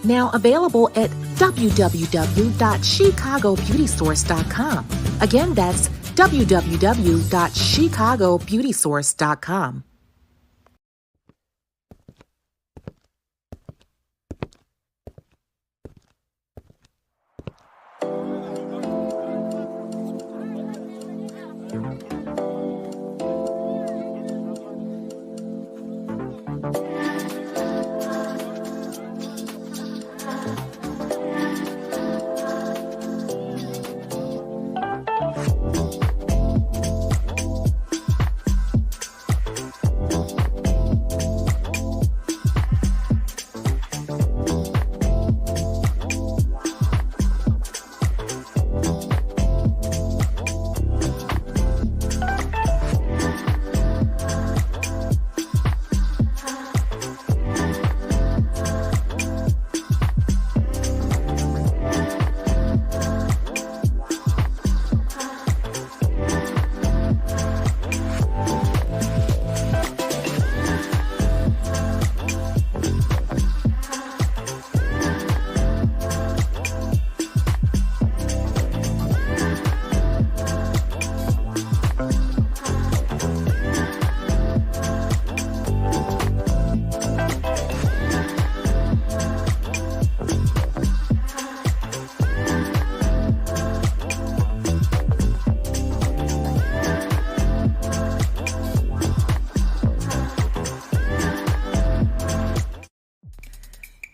now available at www.chicagobeautysource.com. Again, that's www.chicagobeautysource.com.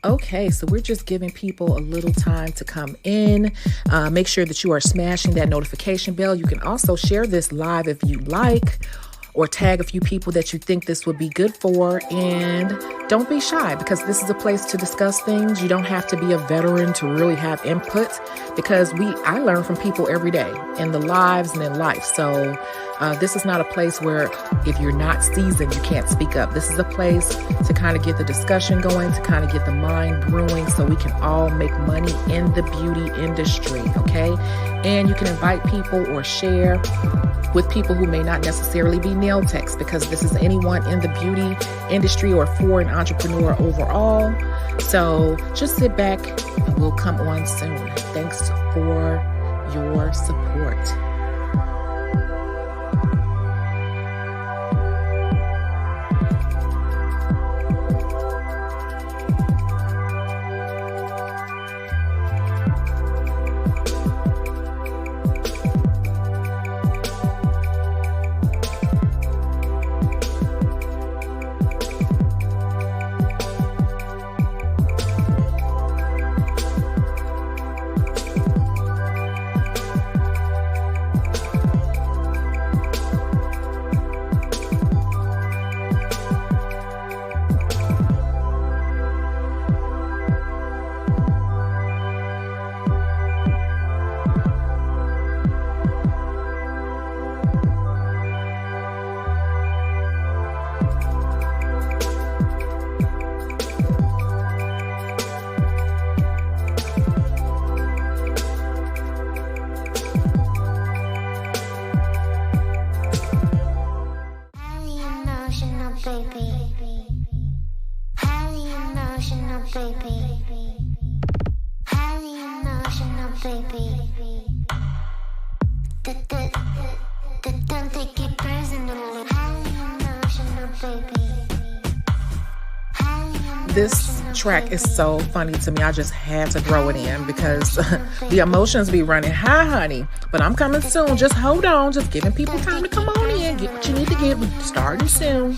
Okay, so we're just giving people a little time to come in. Make sure that you are smashing that notification bell. You can also share this live if you like, or tag a few people that you think this would be good for. And don't be shy, because this is a place to discuss things. You don't have to be a veteran to really have input, because I learn from people every day in the lives and in life. So this is not a place where if you're not seasoned, you can't speak up. This is a place to kind of get the discussion going, to kind of get the mind brewing, so we can all make money in the beauty industry, okay? And you can invite people or share with people who may not necessarily be nail techs, because this is anyone in the beauty industry or for an entrepreneur overall. So just sit back and we'll come on soon. Thanks for your support. This track is so funny to me. I just had to throw it in because the emotions be running high, honey. But I'm coming soon. Just hold on. Just giving people time to come on in. Get what you need to get. We're starting soon.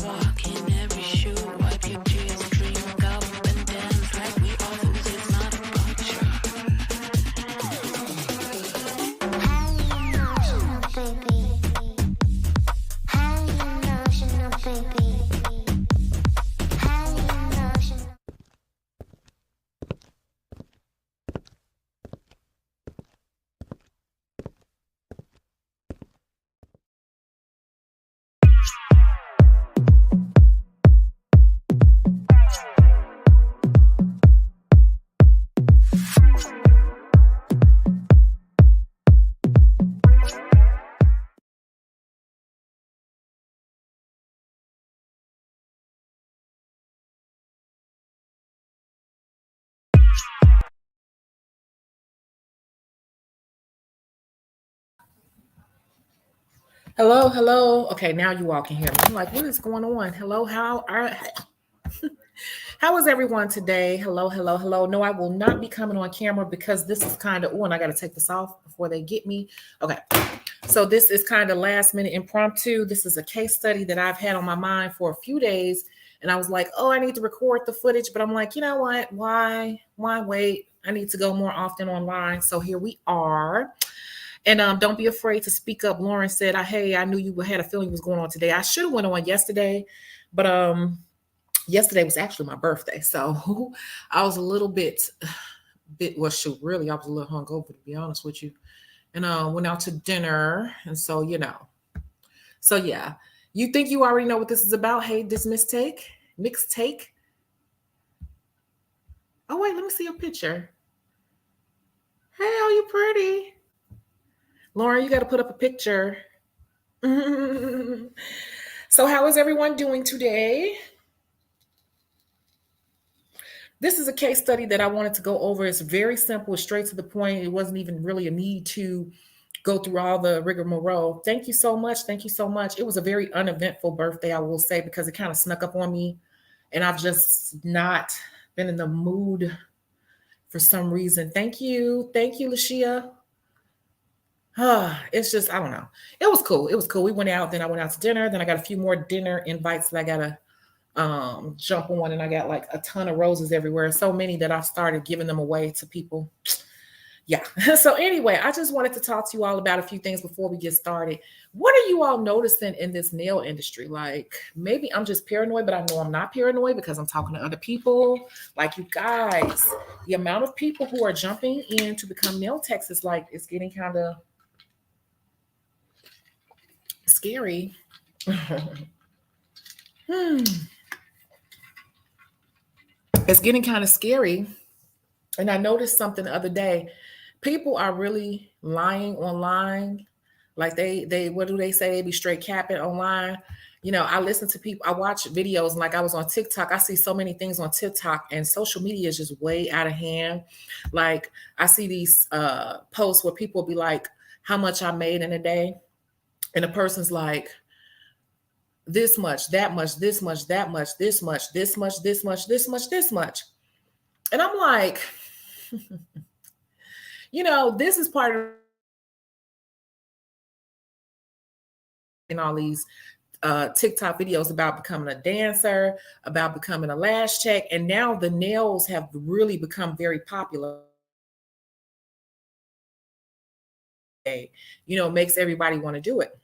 Walking Hello, hello. Okay, now you all can hear me. I'm like, what is going on? Hello, how is everyone today? Hello, hello, hello. No, I will not be coming on camera because this is kind of, oh, and I got to take this off before they get me. Okay, so this is kind of last minute impromptu. This is a case study that I've had on my mind for a few days. And I was like, oh, I need to record the footage. But I'm like, you know what? Why wait? I need to go more often online. So here we are. And don't be afraid to speak up. Lauren said, "Hey, I knew you had a feeling was going on today. I should have went on yesterday, but yesterday was actually my birthday, so I was a little bit. Well, shoot, really, I was a little hungover to be honest with you, and went out to dinner, and so so yeah. You think you already know what this is about? Hey, this mixed take. Oh wait, let me see your picture. Hey, are you pretty, Lauren? You got to put up a picture. So, how is everyone doing today? This is a case study that I wanted to go over. It's very simple, straight to the point. It wasn't even really a need to go through all the rigmarole. Thank you so much. Thank you so much. It was a very uneventful birthday, I will say, because it kind of snuck up on me. And I've just not been in the mood for some reason. Thank you. Thank you, Lashia. It's just, I don't know. It was cool. It was cool. We went out, then I went out to dinner. Then I got a few more dinner invites that I got to jump on, and I got like a ton of roses everywhere, so many that I started giving them away to people. Yeah. So anyway, I just wanted to talk to you all about a few things before we get started. What are you all noticing in this nail industry? Like, maybe I'm just paranoid, but I know I'm not paranoid because I'm talking to other people like you guys. The amount of people who are jumping in to become nail techs is like, it's getting kind of scary. It's getting kind of scary. And I noticed something the other day. People are really lying online. Like they what do they say? They be straight capping online. I listen to people, I watch videos, and like I was on TikTok. I see so many things on TikTok, and social media is just way out of hand. Like I see these posts where people be like, how much I made in a day. And the person's like, this much, that much, this much, that much, this much, this much, this much, this much, this much. And I'm like, this is part of in all these TikTok videos about becoming a dancer, about becoming a lash tech, and now the nails have really become very popular. Makes everybody want to do it.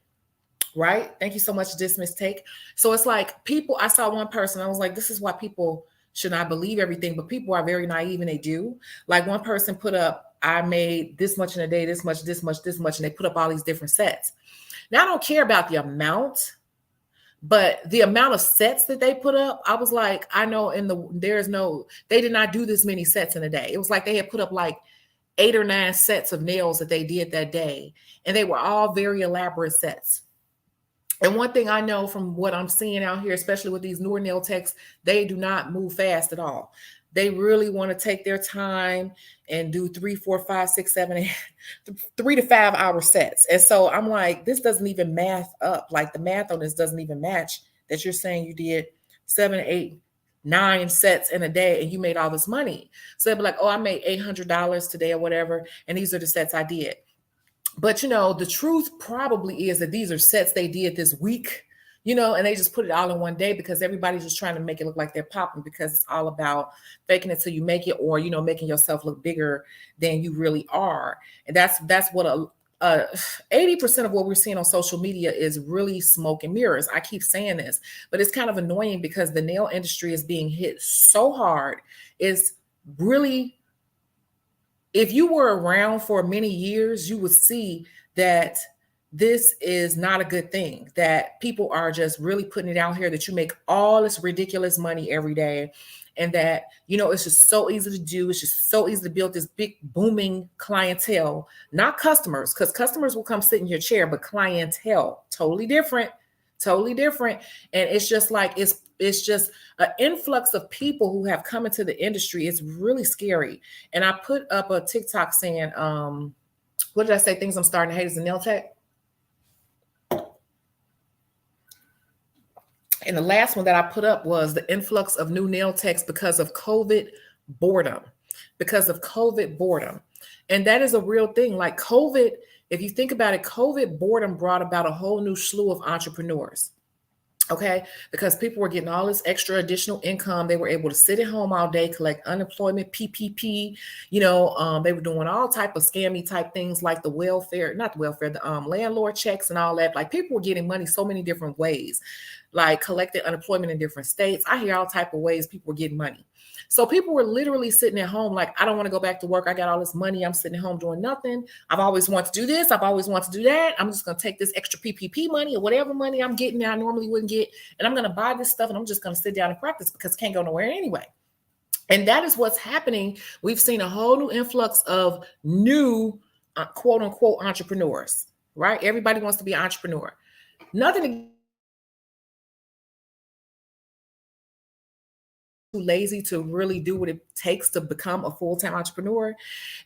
Right? Thank you so much, Dismiss Take. So it's like people, I saw one person, I was like, this is why people should not believe everything, but people are very naive and they do. Like one person put up, I made this much in a day, this much, this much, this much, and they put up all these different sets. Now I don't care about the amount, but the amount of sets that they put up, I was like, I know they did not do this many sets in a day. It was like they had put up like 8 or 9 sets of nails that they did that day. And they were all very elaborate sets. And one thing I know from what I'm seeing out here, especially with these newer nail techs, they do not move fast at all. They really want to take their time and do 3, 4, 5, 6, 7, 8, 3 to 5 hour sets. And so I'm like, this doesn't even math up. Like the math on this doesn't even match that you're saying you did 7, 8, 9 sets in a day and you made all this money. So they'd be like, oh, I made $800 today or whatever. And these are the sets I did. But the truth probably is that these are sets they did this week, and they just put it all in one day because everybody's just trying to make it look like they're popping, because it's all about faking it till you make it, or making yourself look bigger than you really are. And that's what 80% of what we're seeing on social media is really smoke and mirrors. I keep saying this, but it's kind of annoying because the nail industry is being hit so hard. It's really, if you were around for many years, you would see that this is not a good thing, that people are just really putting it out here, that you make all this ridiculous money every day. And that, it's just so easy to do. It's just so easy to build this big booming clientele, not customers, because customers will come sit in your chair, but clientele, totally different. Totally different. And it's just like, it's just an influx of people who have come into the industry. It's really scary. And I put up a TikTok saying, what did I say? Things I'm starting to hate as a nail tech. And the last one that I put up was the influx of new nail techs because of COVID boredom. Because of COVID boredom. And that is a real thing. Like COVID, if you think about it, COVID boredom brought about a whole new slew of entrepreneurs. Okay, because people were getting all this extra additional income. They were able to sit at home all day, collect unemployment, PPP. They were doing all type of scammy type things like the welfare, not the welfare, the landlord checks and all that. Like people were getting money so many different ways, like collecting unemployment in different states. I hear all type of ways people were getting money. So people were literally sitting at home like, I don't want to go back to work. I got all this money. I'm sitting at home doing nothing. I've always wanted to do this. I've always wanted to do that. I'm just going to take this extra PPP money or whatever money I'm getting that I normally wouldn't get, and I'm going to buy this stuff, and I'm just going to sit down and practice because I can't go nowhere anyway. And that is what's happening. We've seen a whole new influx of new quote unquote entrepreneurs, right? Everybody wants to be an entrepreneur. Nothing too lazy to really do what it takes to become a full-time entrepreneur.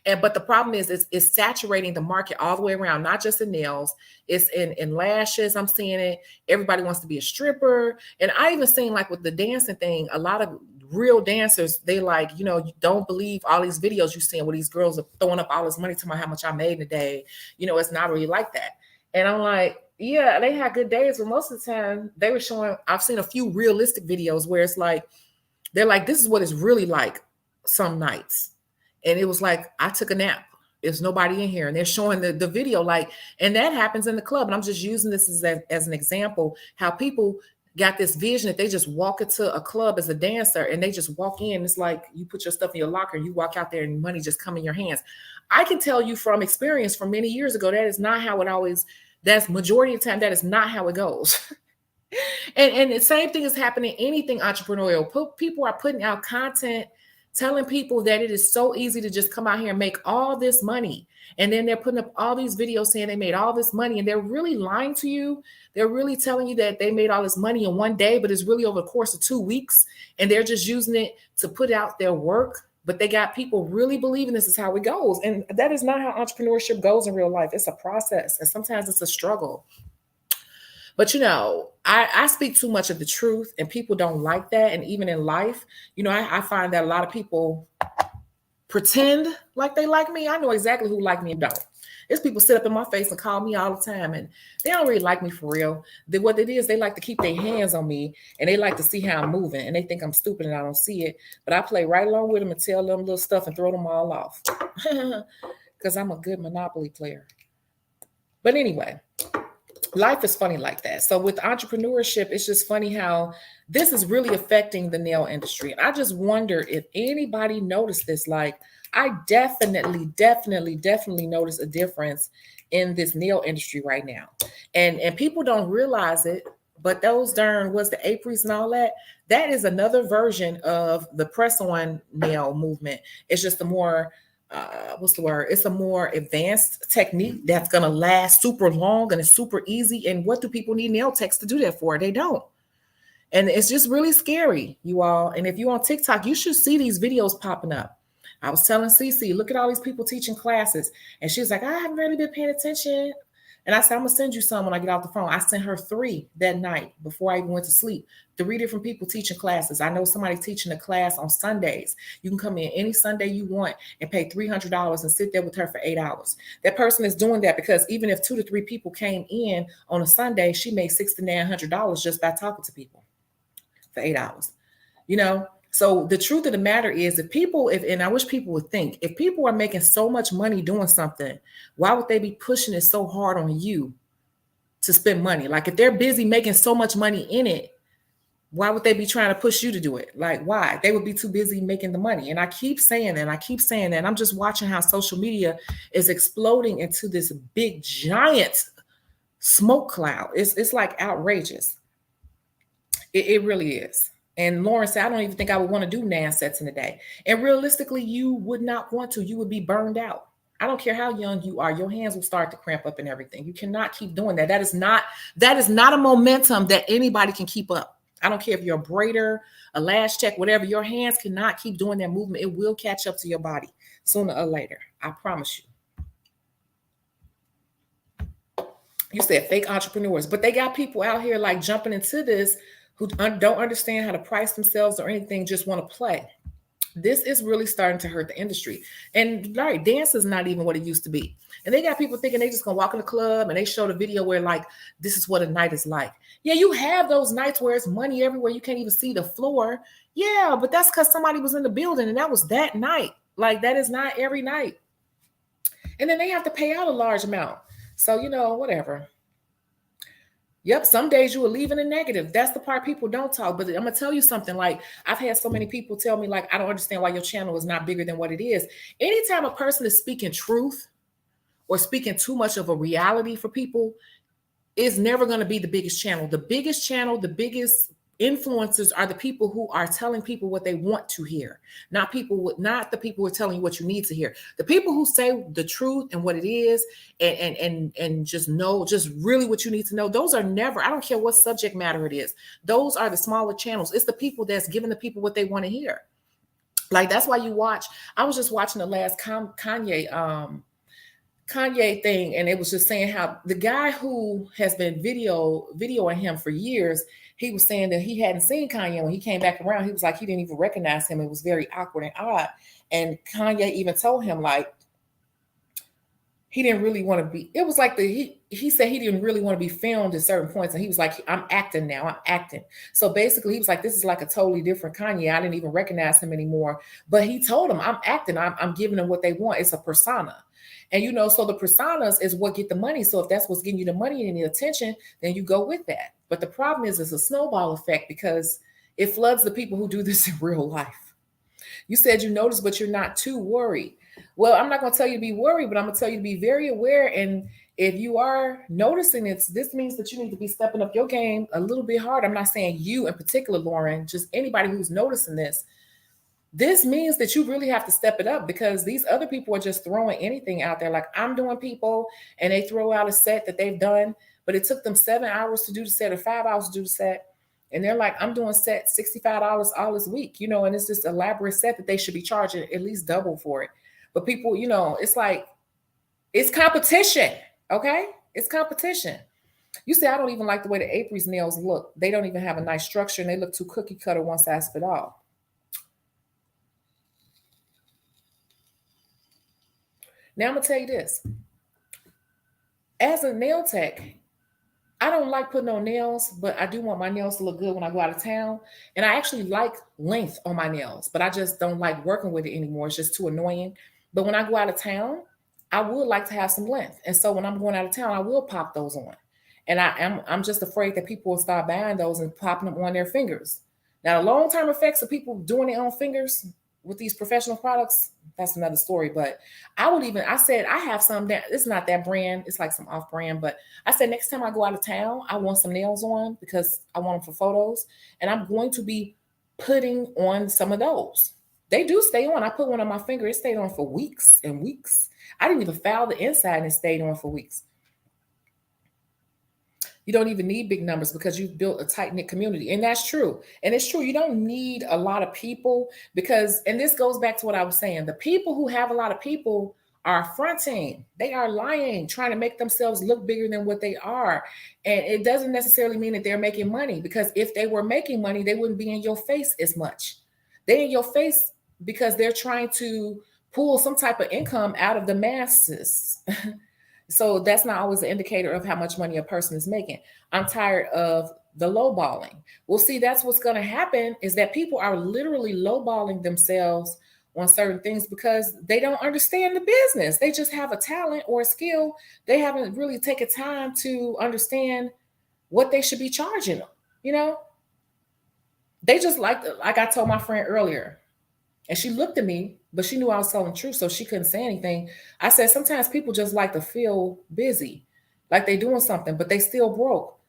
But the problem is it's saturating the market all the way around, not just in nails, it's in lashes. I'm seeing it. Everybody wants to be a stripper. And I even seen like with the dancing thing, a lot of real dancers, they like, you don't believe all these videos you're seeing where these girls are throwing up all this money to my how much I made in a day. It's not really like that. And I'm like, yeah, they had good days, but most of the time they were showing, I've seen a few realistic videos where it's like, they're like, this is what it's really like some nights. And it was like, I took a nap. There's nobody in here. And they're showing the video like, and that happens in the club. And I'm just using this as an example, how people got this vision that they just walk into a club as a dancer and they just walk in. It's like you put your stuff in your locker and you walk out there and money just come in your hands. I can tell you from experience from many years ago, that is not how it always, that's majority of the time, that is not how it goes. And the same thing is happening, anything entrepreneurial. People are putting out content telling people that it is so easy to just come out here and make all this money. And then they're putting up all these videos saying they made all this money, and they're really lying to you. They're really telling you that they made all this money in one day, but it's really over the course of 2 weeks. And they're just using it to put out their work. But they got people really believing this is how it goes. And that is not how entrepreneurship goes in real life. It's a process. And sometimes it's a struggle. But I speak too much of the truth, and people don't like that. And even in life, I find that a lot of people pretend like they like me. I know exactly who like me and don't. There's people sit up in my face and call me all the time, and they don't really like me for real. What it is, they like to keep their hands on me, and they like to see how I'm moving, and they think I'm stupid and I don't see it. But I play right along with them and tell them little stuff and throw them all off because I'm a good Monopoly player. But anyway, life is funny like that. So with entrepreneurship, it's just funny how this is really affecting the nail industry. And I just wonder if anybody noticed this. Like, I definitely notice a difference in this nail industry right now. And people don't realize it, but those darn, was the Apries and all that, that is another version of the press-on nail movement. It's just a more it's a more advanced technique that's going to last super long and it's super easy. And what do people need nail techs to do that for? They don't. And it's just really scary, you all. And if you're on TikTok, you should see these videos popping up. I was telling Cece, look at all these people teaching classes. And she's like, I haven't really been paying attention. And I said, I'm going to send you some when I get off the phone. I sent her 3 that night before I even went to sleep. 3 different people teaching classes. I know somebody teaching a class on Sundays. You can come in any Sunday you want and pay $300 and sit there with her for 8 hours. That person is doing that because even if 2 to 3 people came in on a Sunday, she made $600 to $900 just by talking to people for 8 hours. So the truth of the matter is, and I wish people would think, if people are making so much money doing something, why would they be pushing it so hard on you to spend money? Like, if they're busy making so much money in it, why would they be trying to push you to do it? Like, why? They would be too busy making the money. And I keep saying that, and I'm just watching how social media is exploding into this big, giant smoke cloud. It's like outrageous. It really is. And Lauren said, I don't even think I would want to do NAN sets in a day. And realistically, you would not want to. You would be burned out. I don't care how young you are. Your hands will start to cramp up and everything. You cannot keep doing that. That is not a momentum that anybody can keep up. I don't care if you're a braider, a lash tech, whatever. Your hands cannot keep doing that movement. It will catch up to your body sooner or later. I promise you. You said fake entrepreneurs, but they got people out here like jumping into this who don't understand how to price themselves or anything, just want to play. This is really starting to hurt the industry. And right, dance is not even what it used to be. And they got people thinking they just gonna walk in the club and they showed a video where like this is what a night is like. Yeah, you have those nights where it's money everywhere, you can't even see the floor. Yeah, but that's because somebody was in the building and that was that night. Like that is not every night. And then they have to pay out a large amount. So whatever. Yep, some days you will leave in a negative. That's the part people don't talk. But I'm gonna tell you something. Like I've had so many people tell me, like, I don't understand why your channel is not bigger than what it is. Anytime a person is speaking truth or speaking too much of a reality for people, is never going to be the biggest channel. The biggest channel, the biggest influencers are the people who are telling people what they want to hear, not the people who are telling you what you need to hear. The people who say the truth and what it is, and just know just really what you need to know. Those are never. I don't care what subject matter it is. Those are the smaller channels. It's the people that's giving the people what they want to hear. Like that's why you watch. I was just watching the last Kanye thing, and it was just saying how the guy who has been videoing him for years, he was saying that he hadn't seen Kanye. When he came back around, he was like he didn't even recognize him. It was very awkward and odd. And Kanye even told him like he didn't really want to be. It was like he said he didn't really want to be filmed at certain points, and he was like, I'm acting now. I'm acting. So basically, he was like, this is like a totally different Kanye. I didn't even recognize him anymore. But he told him, I'm acting. I'm giving them what they want. It's a persona. And so the personas is what get the money. So if that's what's getting you the money and the attention, then you go with that. But the problem is it's a snowball effect because it floods the people who do this in real life. You said you noticed, but you're not too worried. Well, I'm not going to tell you to be worried, but I'm going to tell you to be very aware. And if you are noticing it, this means that you need to be stepping up your game a little bit hard. I'm not saying you in particular, Lauren, just anybody who's noticing this. This means that you really have to step it up because these other people are just throwing anything out there. Like I'm doing people and they throw out a set that they've done, but it took them 7 hours to do the set or 5 hours to do the set. And they're like, I'm doing set $65 all this week, and it's this elaborate set that they should be charging at least double for it. But people, it's like, it's competition. Okay. It's competition. You say, I don't even like the way the April's nails look. They don't even have a nice structure and they look too cookie cutter, one size fit all. Now I'm gonna tell you this. As a nail tech, I don't like putting on nails, but I do want my nails to look good when I go out of town. And I actually like length on my nails, but I just don't like working with it anymore. It's just too annoying. But when I go out of town, I would like to have some length. And so when I'm going out of town, I will pop those on. And I'm just afraid that people will start buying those and popping them on their fingers. Now, the long-term effects of people doing their own fingers with these professional products, that's another story. But I said, I have some that it's not that brand. It's like some off brand. But I said, next time I go out of town, I want some nails on because I want them for photos. And I'm going to be putting on some of those. They do stay on. I put one on my finger. It stayed on for weeks and weeks. I didn't even file the inside and it stayed on for weeks. You don't even need big numbers because you've built a tight-knit community. And that's true. And it's true. You don't need a lot of people because, and this goes back to what I was saying, the people who have a lot of people are fronting. They are lying, trying to make themselves look bigger than what they are. And it doesn't necessarily mean that they're making money because if they were making money, they wouldn't be in your face as much. They're in your face because they're trying to pull some type of income out of the masses. So that's not always an indicator of how much money a person is making. I'm tired of the lowballing. Well, see, that's what's going to happen is that people are literally lowballing themselves on certain things because they don't understand the business. They just have a talent or a skill. They haven't really taken time to understand what they should be charging them. They just like I told my friend earlier, and she looked at me, but she knew I was telling the truth, so she couldn't say anything. I said, sometimes people just like to feel busy, like they're doing something, but they still broke.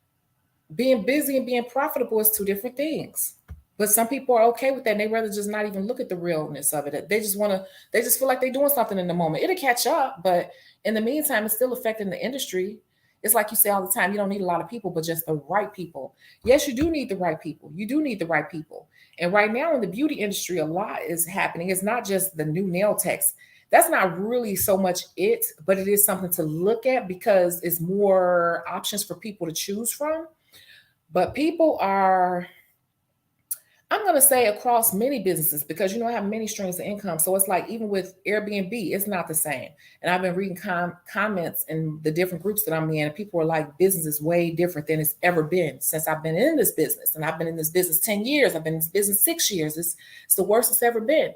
Being busy and being profitable is two different things. But some people are okay with that, and they rather just not even look at the realness of it. They just feel like they're doing something in the moment. It'll catch up, but in the meantime, it's still affecting the industry. It's like you say all the time, you don't need a lot of people, but just the right people. Yes, you do need the right people. You do need the right people. And right now in the beauty industry, a lot is happening. It's not just the new nail techs. That's not really so much it, but it is something to look at because it's more options for people to choose from. But people are I'm going to say across many businesses because I have many streams of income. So it's like even with Airbnb, it's not the same. And I've been reading comments in the different groups that I'm in, and people are like, business is way different than it's ever been since I've been in this business. And I've been in this business 10 years. I've been in this business 6 years. It's the worst it's ever been.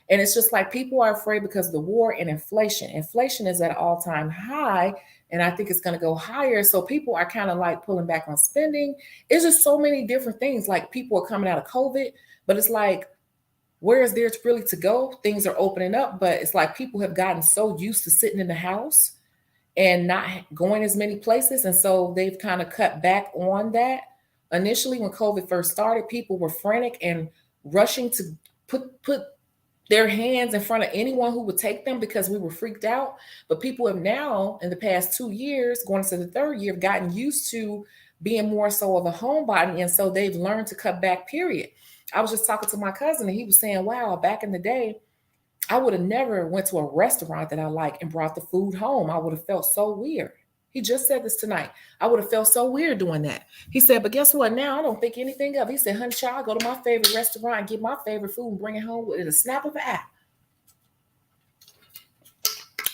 And it's just like people are afraid because of the war and inflation. Inflation is at an all-time high, and I think it's going to go higher. So people are kind of like pulling back on spending. It's just so many different things. Like people are coming out of COVID, but it's like, where is there really to go? Things are opening up, but it's like people have gotten so used to sitting in the house and not going as many places. And so they've kind of cut back on that. Initially, when COVID first started, people were frantic and rushing to put their hands in front of anyone who would take them because we were freaked out. But people have now, in the past 2 years, going into the third year, gotten used to being more so of a homebody. And so they've learned to cut back, period. I was just talking to my cousin and he was saying, wow, back in the day, I would have never went to a restaurant that I like and brought the food home. I would have felt so weird. He just said this tonight. I would have felt so weird doing that. He said, but guess what? Now I don't think anything of it. He said, honey, child, I go to my favorite restaurant and get my favorite food and bring it home with a snap of an eye.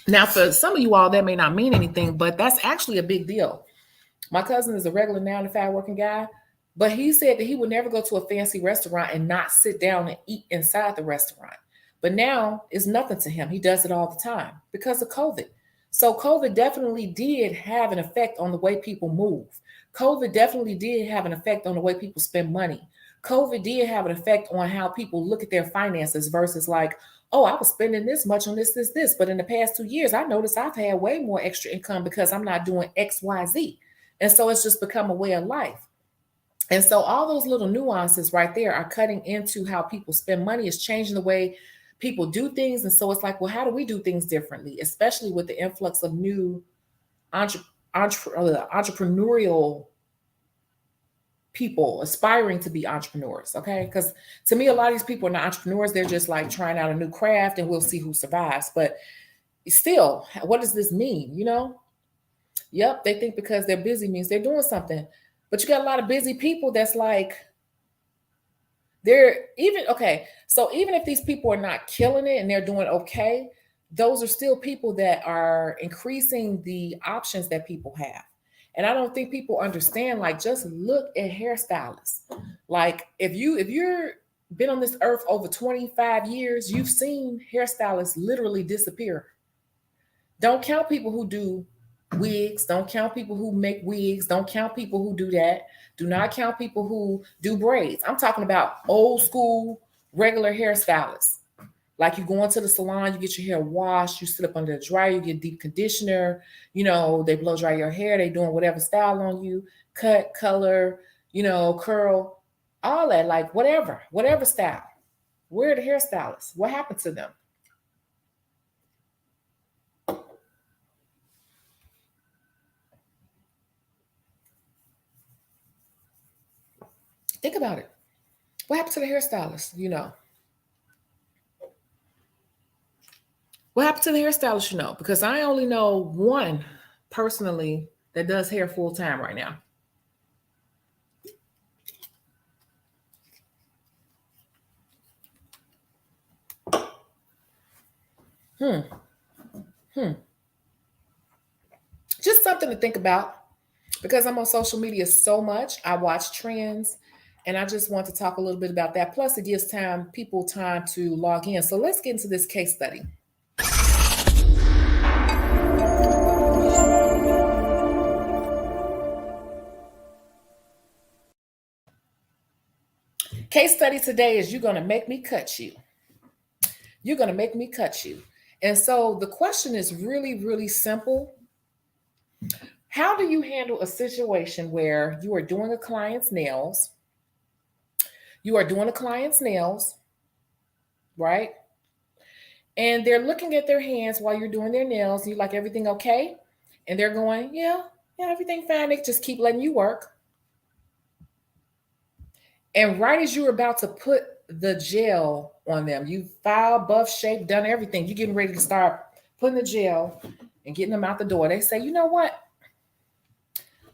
Now, for some of you all, that may not mean anything, but that's actually a big deal. My cousin is a regular 9 to 5 working guy, but he said that he would never go to a fancy restaurant and not sit down and eat inside the restaurant. But now it's nothing to him. He does it all the time because of COVID. So COVID definitely did have an effect on the way people move. COVID definitely did have an effect on the way people spend money. COVID did have an effect on how people look at their finances versus like, oh, I was spending this much on this. But in the past 2 years, I noticed I've had way more extra income because I'm not doing X, Y, Z. And so it's just become a way of life. And so all those little nuances right there are cutting into how people spend money. It's changing the way people do things. And so it's like, well, how do we do things differently, especially with the influx of new entrepreneurial people aspiring to be entrepreneurs? Okay. Because to me, a lot of these people are not entrepreneurs. They're just like trying out a new craft and we'll see who survives. But still, what does this mean? Yep, they think because they're busy means they're doing something. But you got a lot of busy people that's like, they're even, okay, so even if these people are not killing it and they're doing okay, those are still people that are increasing the options that people have. And I don't think people understand, like, just look at hairstylists. Like, if you're been on this earth over 25 years, you've seen hairstylists literally disappear. Don't count people who do wigs. Don't count people who make wigs. Don't count people who do that. Do not count people who do braids. I'm talking about old school, regular hairstylists. Like you go into the salon, you get your hair washed, you sit up under the dryer, you get deep conditioner, they blow dry your hair, they doing whatever style on you, cut, color, curl, all that, like whatever style. Where are the hairstylists? What happened to them? Think about it. What happened to the hairstylist? What happened to the hairstylist? Because I only know one personally that does hair full time right now. Hmm. Hmm. Just something to think about because I'm on social media so much. I watch trends and I just want to talk a little bit about that. Plus, it gives people time to log in. So let's get into this case study. Case study today is you're going to make me cut you. You're going to make me cut you. And so the question is really, really simple. How do you handle a situation where you are doing a client's nails? You are doing a client's nails, right? And they're looking at their hands while you're doing their nails. And you're like, everything okay? And they're going, yeah, everything fine. They just keep letting you work. And right as you're about to put the gel on them, you filed, buff, shaped, done everything. You're getting ready to start putting the gel and getting them out the door. They say, you know what?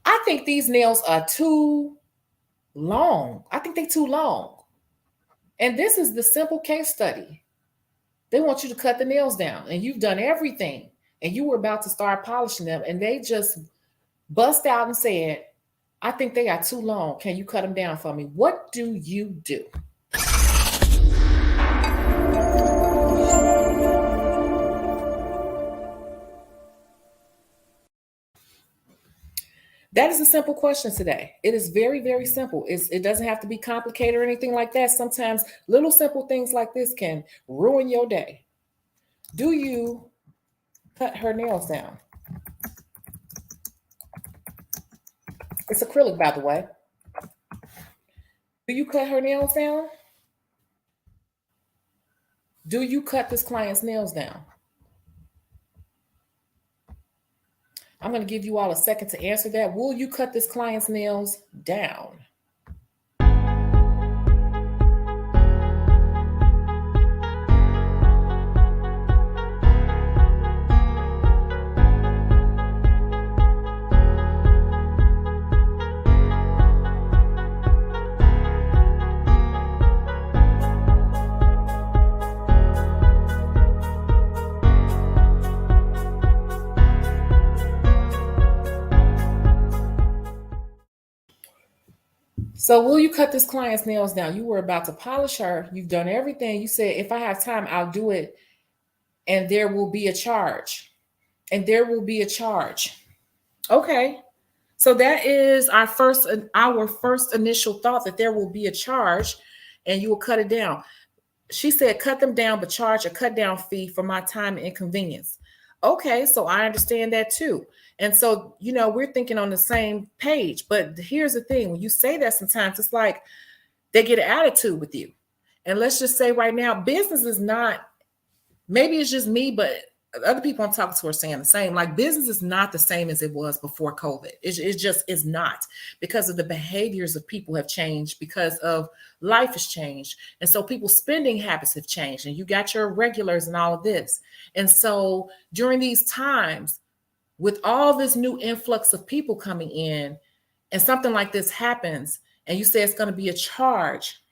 I think these nails are too long. I think they're too long. And this is the simple case study. They want you to cut the nails down and you've done everything and you were about to start polishing them and they just bust out and said, I think they got too long. Can you cut them down for me? What do you do? That is a simple question today. It is very, very simple. It doesn't have to be complicated or anything like that. Sometimes little simple things like this can ruin your day. Do you cut her nails down? It's acrylic, by the way. Do you cut her nails down? Do you cut this client's nails down? I'm going to give you all a second to answer that. Will you cut this client's nails down? So will you cut this client's nails down? You were about to polish her. You've done everything. You said, if I have time, I'll do it. And there will be a charge. And there will be a charge. Okay. So that is our first initial thought, that there will be a charge and you will cut it down. She said, cut them down, but charge a cut down fee for my time and inconvenience. Okay, so I understand that too. And so, we're thinking on the same page. But here's the thing. When you say that, sometimes it's like they get an attitude with you. And let's just say right now, business is not, maybe it's just me, but other people I'm talking to are saying the same. Like, business is not the same as it was before COVID. It just is not, because of the behaviors of people have changed, because of life has changed. And so people's spending habits have changed, and you got your regulars and all of this. And so during these times, with all this new influx of people coming in, and something like this happens, and you say it's going to be a charge,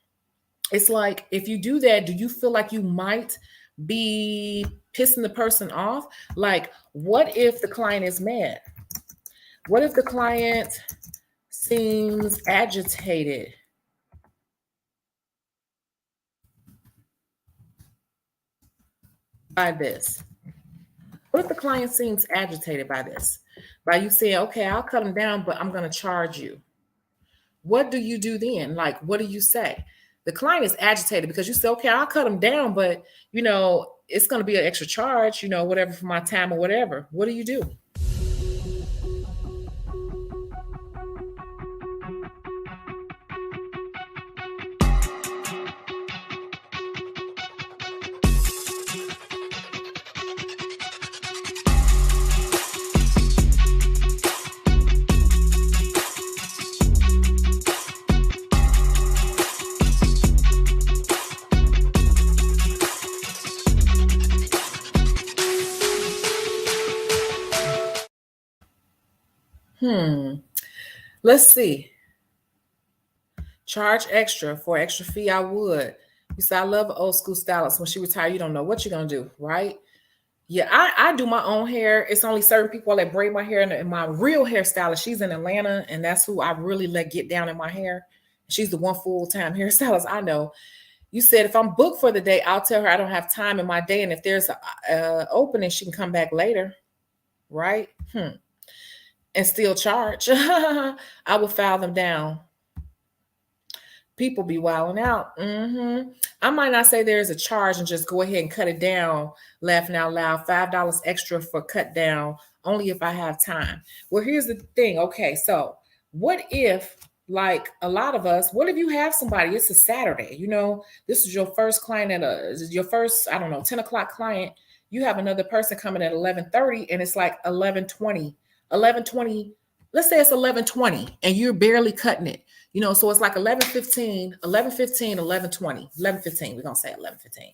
it's like, if you do that, do you feel like you might be pissing the person off? Like, what if the client is mad? What if the client seems agitated by this? What if the client seems agitated by this? By you saying, okay, I'll cut them down, but I'm going to charge you. What do you do then? Like, what do you say? The client is agitated because you say, okay, I'll cut them down, but it's going to be an extra charge, whatever, for my time or whatever. What do you do? Let's see. Charge extra for extra fee. I would. You say, I love an old school stylist. When she retire, you don't know what you're going to do, right? Yeah, I do my own hair. It's only certain people that braid my hair, and my real hairstylist, she's in Atlanta, and that's who I really let get down in my hair. She's the one full-time hairstylist I know. You said, if I'm booked for the day, I'll tell her I don't have time in my day, and if there's a opening, she can come back later, right? And still charge. I will file them down. People be wilding out. I might not say there's a charge and just go ahead and cut it down, laughing out loud, $5 extra for cut down, only if I have time. Well, here's the thing. Okay, so what if, like a lot of us, what if you have somebody, it's a Saturday, this is your first client your first, 10 o'clock client. You have another person coming at 11:30 and it's like 11:20, let's say it's 11:20 and you're barely cutting it. So it's like 11:15, 11:20, 11:15. We're going to say 11:15.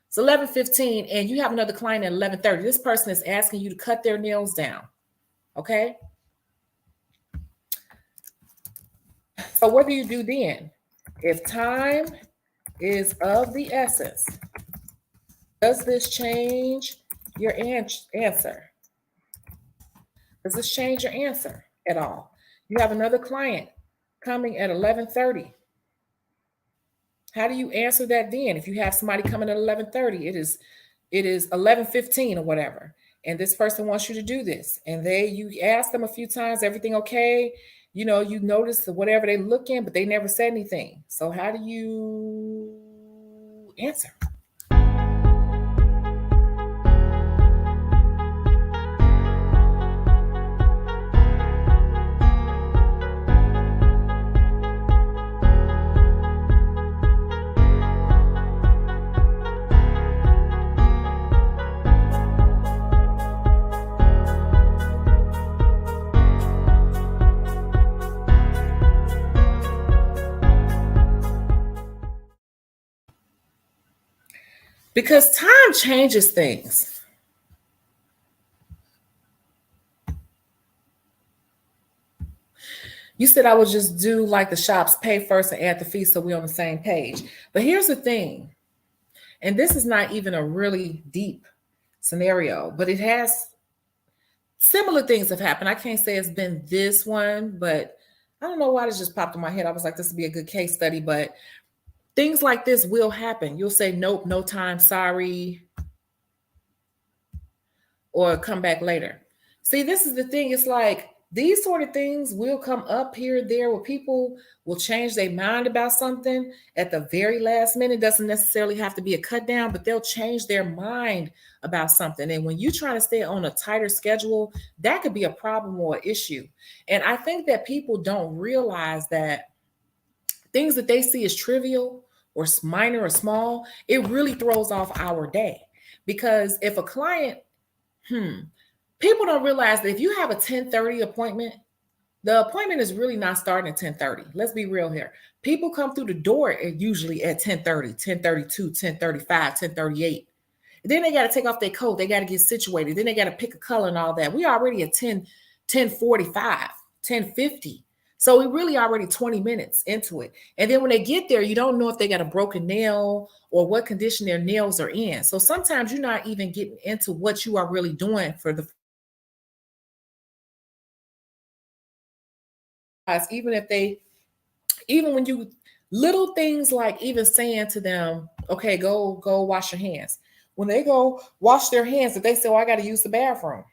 It's 11:15 and you have another client at 11:30. This person is asking you to cut their nails down. Okay. So what do you do then? If time is of the essence. Does this change your answer? Does this change your answer at all? You have another client coming at 11:30. How do you answer that then? If you have somebody coming at 11:30, it is 11:15 or whatever, and this person wants you to do this, and you ask them a few times, everything okay? You notice whatever they look in, but they never said anything. So how do you answer? Because time changes things. You said I would just do like the shops, pay first and add the fee so we're on the same page. But here's the thing, and this is not even a really deep scenario, but it has similar things have happened. I can't say it's been this one, but I don't know why this just popped in my head. I was like, this would be a good case study, but things like this will happen. You'll say, nope, no time, sorry, or come back later. See, this is the thing. It's like these sort of things will come up here and there where people will change their mind about something at the very last minute. Doesn't necessarily have to be a cut down, but they'll change their mind about something. And when you try to stay on a tighter schedule, that could be a problem or an issue. And I think that people don't realize that things that they see as trivial or minor or small, it really throws off our day. Because if a client, people don't realize that if you have a 10:30 appointment, the appointment is really not starting at 10:30. Let's be real here. People come through the door usually at 10:30, 10:32, 10:35, 10:38. Then they got to take off their coat. They got to get situated. Then they got to pick a color and all that. We already at 10:45, 10:50. So we really already 20 minutes into it. And then when they get there, you don't know if they got a broken nail or what condition their nails are in. So sometimes you're not even getting into what you are really doing for the, even if they, even when you, little things like even saying to them, okay, go wash your hands. When they go wash their hands, if they say, oh, I got to use the bathroom,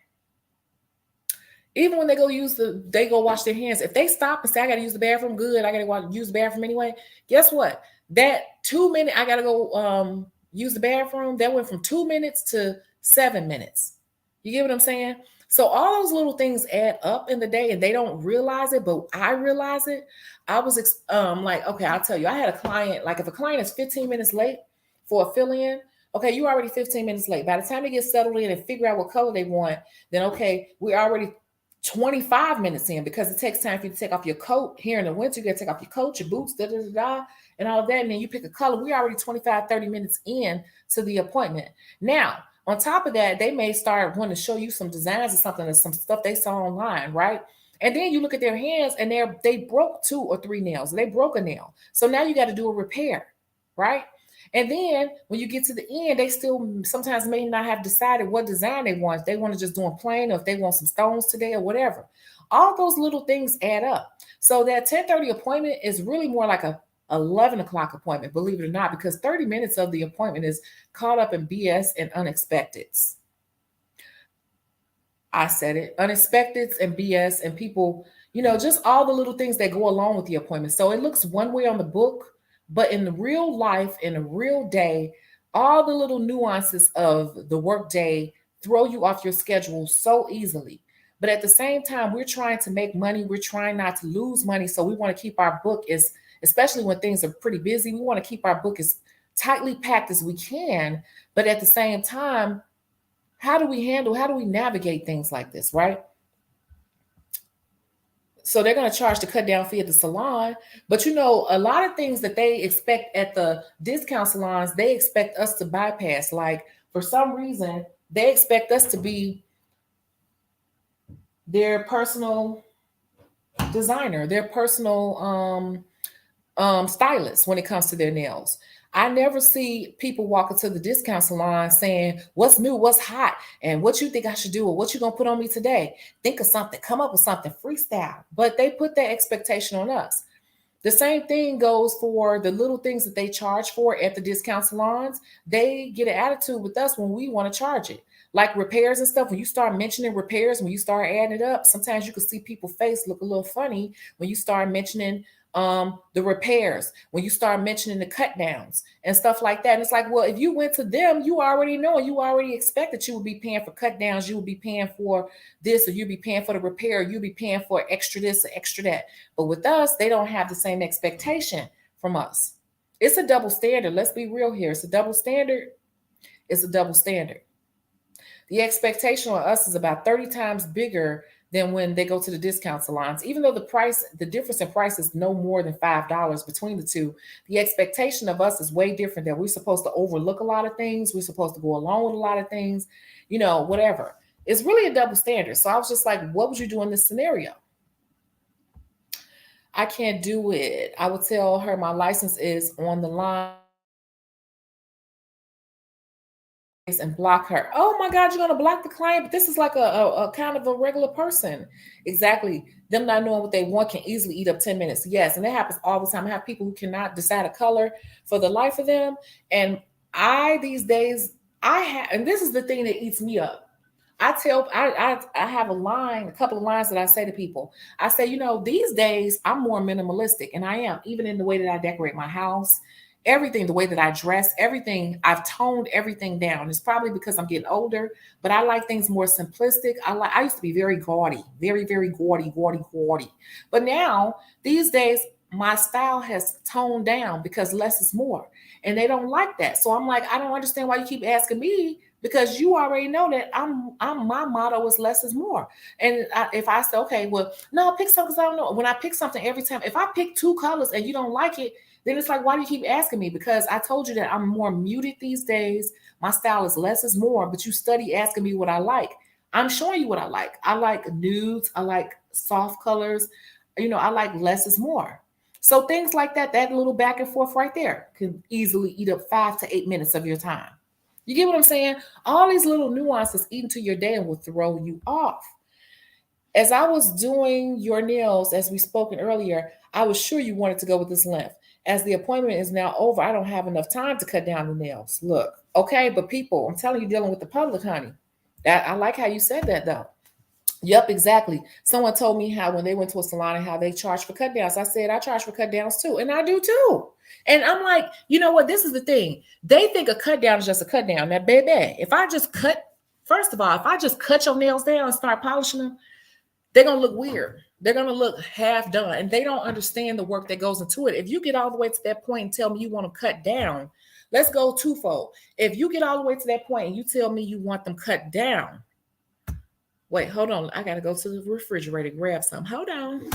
even when they go wash their hands, if they stop and say, I got to use the bathroom, good, I got to use the bathroom anyway, guess what? That 2 minute, I got to go use the bathroom, that went from 2 minutes to 7 minutes. You get what I'm saying? So all those little things add up in the day and they don't realize it, but I realize it. I was like, okay, I'll tell you, I had a client, like if a client is 15 minutes late for a fill-in, okay, you already 15 minutes late. By the time they get settled in and figure out what color they want, then okay, we already 25 minutes in, because it takes time for you to take off your coat. Here in the winter, you got to take off your coat, your boots, and all of that. And then you pick a color. We're already 25, 30 minutes in to the appointment. Now, on top of that, they may start wanting to show you some designs or something, or some stuff they saw online, right? And then you look at their hands and they broke 2 or 3 nails. They broke a nail. So now you got to do a repair, right? And then when you get to the end, they still sometimes may not have decided what design they want. If they want to just do them plain, or if they want some stones today or whatever. All those little things add up. So that 10:30 appointment is really more like a 11 o'clock appointment, believe it or not, because 30 minutes of the appointment is caught up in BS and unexpecteds. I said it, unexpecteds and BS and people, just all the little things that go along with the appointment. So it looks one way on the book, but in the real life, in a real day, all the little nuances of the work day throw you off your schedule so easily. But at the same time, we're trying to make money. We're trying not to lose money. So we want to keep our book especially when things are pretty busy, we want to keep our book as tightly packed as we can. But at the same time, how do we navigate things like this, right? So they're going to charge the cut down fee at the salon. But a lot of things that they expect at the discount salons, they expect us to bypass. Like for some reason, they expect us to be their personal designer, their personal stylist when it comes to their nails. I never see people walk into the discount salon saying, what's new, what's hot, and what you think I should do, or what you gonna put on me today. Think of something, come up with something, freestyle. But they put that expectation on us. The same thing goes for the little things that they charge for at the discount salons. They get an attitude with us when we want to charge it. Like repairs and stuff, when you start mentioning repairs, when you start adding it up, sometimes you can see people's face look a little funny when you start mentioning the repairs, when you start mentioning the cut downs and stuff like that. And it's like, well, if you went to them, you already know, you already expect that you would be paying for cut downs, you would be paying for this, or you'd be paying for the repair, you'd be paying for extra this or extra that. But with us, they don't have the same expectation from us. It's a double standard. Let's be real here. It's a double standard. It's a double standard. The expectation on us is about 30 times bigger than when they go to the discount salons. Even though the difference in price is no more than $5 between the two, the expectation of us is way different, that we're supposed to overlook a lot of things. We're supposed to go along with a lot of things, whatever. It's really a double standard. So I was just like, what would you do in this scenario? I can't do it. I would tell her my license is on the line and block her. Oh my God, you're gonna block the client, but this is like a kind of a regular person. Exactly. Them not knowing what they want can easily eat up 10 minutes. Yes, and that happens all the time. I have people who cannot decide a color for the life of them. And these days, and this is the thing that eats me up. I have a couple of lines that I say to people. I say, these days I'm more minimalistic, and I am, even in the way that I decorate my house, everything, the way that I dress, everything, I've toned everything down. It's probably because I'm getting older, but I like things more simplistic. I used to be very gaudy, very, very gaudy, gaudy, gaudy. But now, these days, my style has toned down because less is more. And they don't like that. So I'm like, I don't understand why you keep asking me, because you already know that my motto is less is more. And if I say, okay, well, no, pick something, because I don't know. When I pick something every time, if I pick two colors and you don't like it, then it's like, why do you keep asking me? Because I told you that I'm more muted these days. My style is less is more, but you study asking me what I like. I'm showing you what I like. I like nudes. I like soft colors. I like less is more. So things like that little back and forth right there can easily eat up 5 to 8 minutes of your time. You get what I'm saying? All these little nuances eat into your day and will throw you off. As I was doing your nails, as we spoken earlier, I was sure you wanted to go with this length. As the appointment is now over, I don't have enough time to cut down the nails. Look, okay, but people, I'm telling you, dealing with the public, honey. I like how you said that, though. Yep, exactly. Someone told me how when they went to a salon and how they charge for cut downs. I said, I charge for cut downs too. And I do too. And I'm like, you know what? This is the thing. They think a cut down is just a cut down. Now, baby, first of all, if I just cut your nails down and start polishing them, they're going to look weird. They're going to look half done. And they don't understand the work that goes into it. If you get all the way to that point and tell me you want to cut down, let's go twofold. If you get all the way to that point and you tell me you want them cut down, wait, hold on. I got to go to the refrigerator, grab some. Hold on.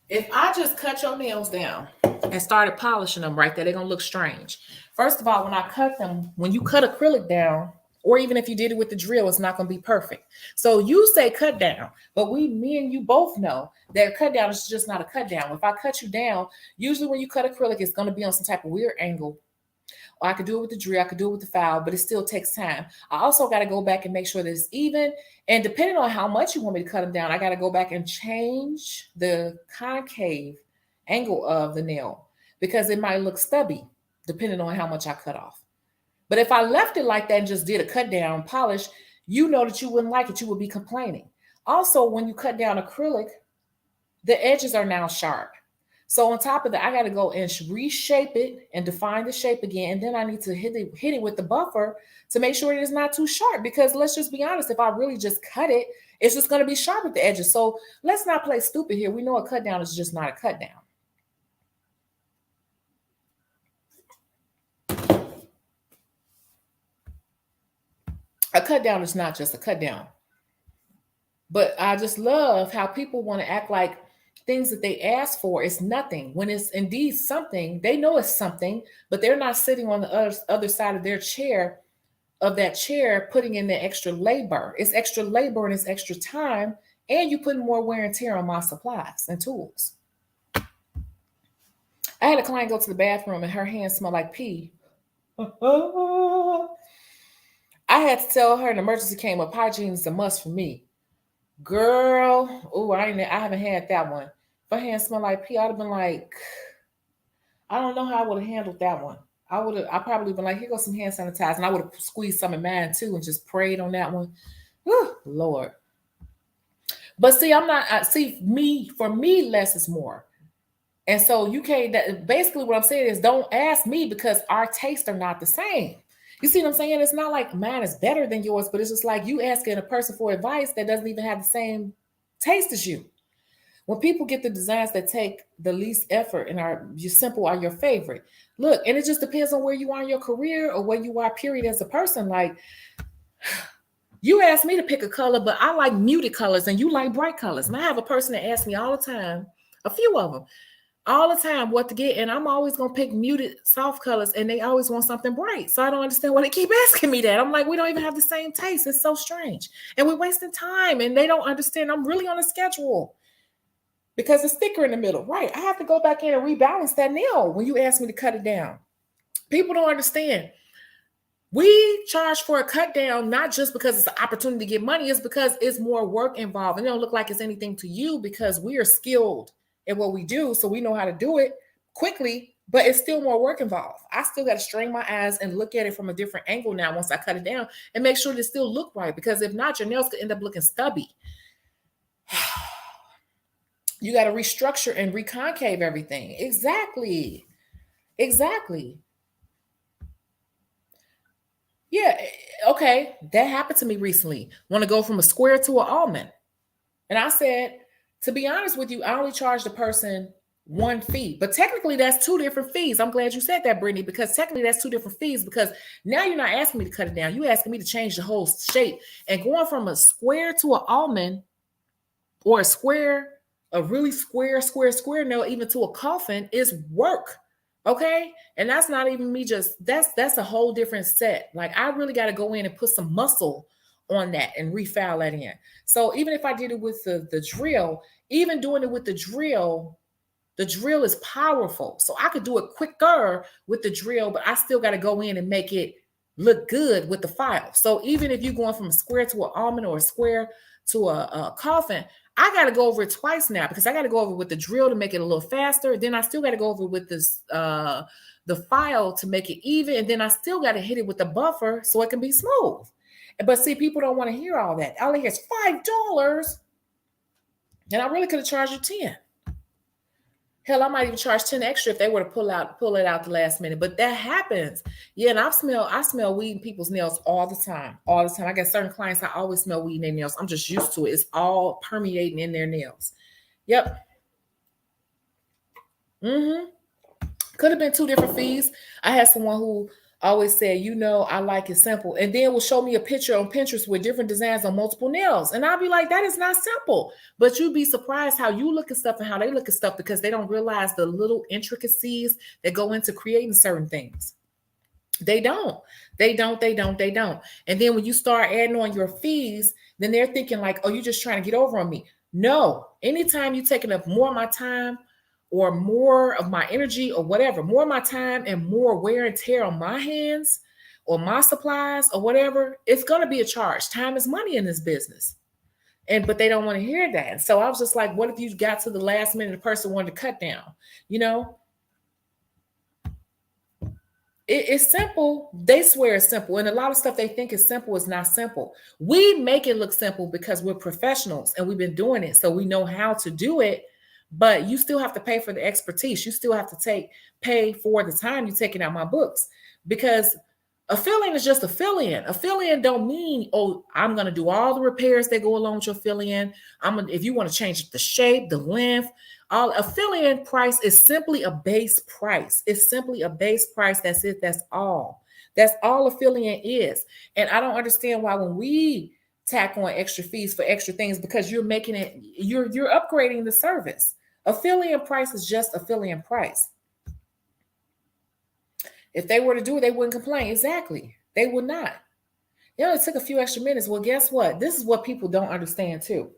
If I just cut your nails down and started polishing them right there, they're going to look strange. First of all, when I cut them, when you cut acrylic down, or even if you did it with the drill, it's not going to be perfect. So you say cut down, but me and you both know that cut down is just not a cut down. If I cut you down, usually when you cut acrylic, it's going to be on some type of weird angle. Or I could do it with the drill, I could do it with the file, but it still takes time. I also got to go back and make sure that it's even. And depending on how much you want me to cut them down, I got to go back and change the concave angle of the nail because it might look stubby depending on how much I cut off. But if I left it like that and just did a cut down polish, you know that you wouldn't like it. You would be complaining. Also, when you cut down acrylic, the edges are now sharp. So on top of that, I got to go and reshape it and define the shape again. And then I need to hit it with the buffer to make sure it is not too sharp. Because let's just be honest, if I really just cut it, it's just going to be sharp at the edges. So let's not play stupid here. We know a cut down is just not a cut down. A cut down is not just a cut down. But I just love how people want to act like things that they ask for is nothing. When it's indeed something, they know it's something, but they're not sitting on the other side of their chair, putting in the extra labor. It's extra labor and it's extra time, and you put more wear and tear on my supplies and tools. I had a client go to the bathroom and her hands smell like pee. I had to tell her an emergency came up. Hygiene is a must for me. Girl, I haven't had that one. If her hands smell like pee, I'd have been like, I don't know how I would have handled that one. I probably been like, here goes some hand sanitizer, and I would have squeezed some in mine too and just prayed on that one. Whew, Lord. But see, for me, less is more. And so you can't, basically what I'm saying is don't ask me because our tastes are not the same. You see what I'm saying? It's not like mine is better than yours, but it's just like you asking a person for advice that doesn't even have the same taste as you. When people get the designs that take the least effort and are simple are your favorite. Look, and it just depends on where you are in your career or where you are, period, as a person. Like, you asked me to pick a color, but I like muted colors and you like bright colors. And I have a person that asks me all the time, a few of them, all the time what to get. And I'm always going to pick muted soft colors and they always want something bright. So I don't understand why they keep asking me that. I'm like, we don't even have the same taste. It's so strange. And we're wasting time and they don't understand. I'm really on a schedule because it's thicker in the middle. Right. I have to go back in and rebalance that nail when you ask me to cut it down. People don't understand. We charge for a cut down, not just because it's an opportunity to get money. It's because it's more work involved. And it don't look like it's anything to you because we are skilled at what we do. So we know how to do it quickly, but it's still more work involved. I still got to strain my eyes and look at it from a different angle now once I cut it down and make sure it still look right. Because if not, your nails could end up looking stubby. You got to restructure and reconcave everything. Exactly. Yeah, okay, that happened to me recently. Want to go from a square to an almond. And I said, to be honest with you, I only charged the person one fee. But technically, that's two different fees. I'm glad you said that, Brittany, because technically that's two different fees because now you're not asking me to cut it down. You're asking me to change the whole shape. And going from a square to an almond or a really square nail, even to a coffin is work. Okay. And that's not even me that's a whole different set. Like I really got to go in and put some muscle on that and refile that in. So even if I did it with the drill, even doing it with the drill is powerful. So I could do it quicker with the drill, but I still got to go in and make it look good with the file. So even if you're going from a square to an almond or a square to a coffin, I got to go over it twice now because I got to go over it with the drill to make it a little faster. Then I still got to go over it with this the file to make it even. And then I still got to hit it with the buffer so it can be smooth. But see, people don't want to hear all that. All they hear is $5. And I really could have charged you 10. Hell, I might even charge 10 extra if they were to pull it out the last minute. But that happens. Yeah, and I smell weed in people's nails all the time. All the time. I got certain clients, I always smell weed in their nails. I'm just used to it. It's all permeating in their nails. Yep. Could have been two different fees. I had someone who always said, I like it simple. And then will show me a picture on Pinterest with different designs on multiple nails. And I'll be like, that is not simple. But you'd be surprised how you look at stuff and how they look at stuff because they don't realize the little intricacies that go into creating certain things. They don't. And then when you start adding on your fees, then they're thinking like, oh, you're just trying to get over on me. No, anytime you're taking up more of my time, or more of my energy or whatever, more of my time and more wear and tear on my hands or my supplies or whatever, it's going to be a charge. Time is money in this business. But they don't want to hear that. So I was just like, what if you got to the last minute, the person wanted to cut down, It's simple. They swear it's simple. And a lot of stuff they think is simple is not simple. We make it look simple because we're professionals and we've been doing it. So we know how to do it. But you still have to pay for the expertise. You still have to pay for the time you're taking out my books because a fill-in is just a fill-in. A fill-in don't mean, oh, I'm going to do all the repairs that go along with your fill-in. If you want to change the shape, the length, a fill-in price is simply a base price. It's simply a base price. That's it. That's all. That's all a fill-in is. And I don't understand why when we tack on extra fees for extra things because you're making it, you're upgrading the service. Affiliate price is just affiliate price. If they were to do it, they wouldn't complain. Exactly. They would not. It only took a few extra minutes. Well, guess what? This is what people don't understand too.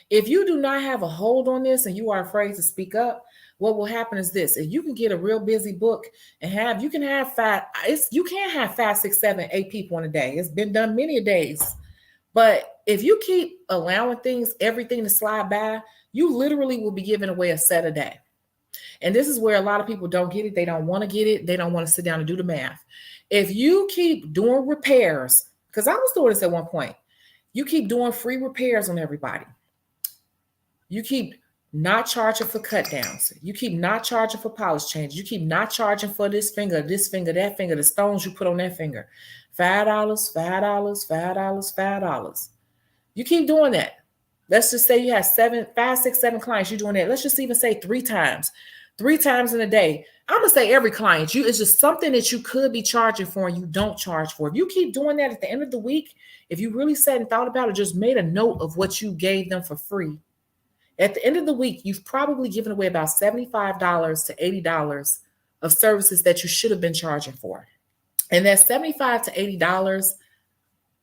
If you do not have a hold on this and you are afraid to speak up, what will happen is this: if you can get a real busy book and you can have you can't have 5, 6, 7, 8 people in a day. It's been done many days. But if you keep allowing everything to slide by, you literally will be giving away a set a day. And this is where a lot of people don't get it. They don't want to get it. They don't want to sit down and do the math. If you keep doing repairs, because I was doing this at one point, you keep doing free repairs on everybody. You keep not charging for cut downs. You keep not charging for polish change. You keep not charging for this finger, that finger, the stones you put on that finger. $5, $5, $5, $5. You keep doing that. Let's just say you have 5, 6, 7 clients. You're doing that. Let's just even say 3 times. 3 times in a day. I'm gonna say every client. It's just something that you could be charging for and you don't charge for. If you keep doing that at the end of the week, if you really sat and thought about it, just made a note of what you gave them for free. At the end of the week, you've probably given away about $75 to $80 of services that you should have been charging for. And that $75 to $80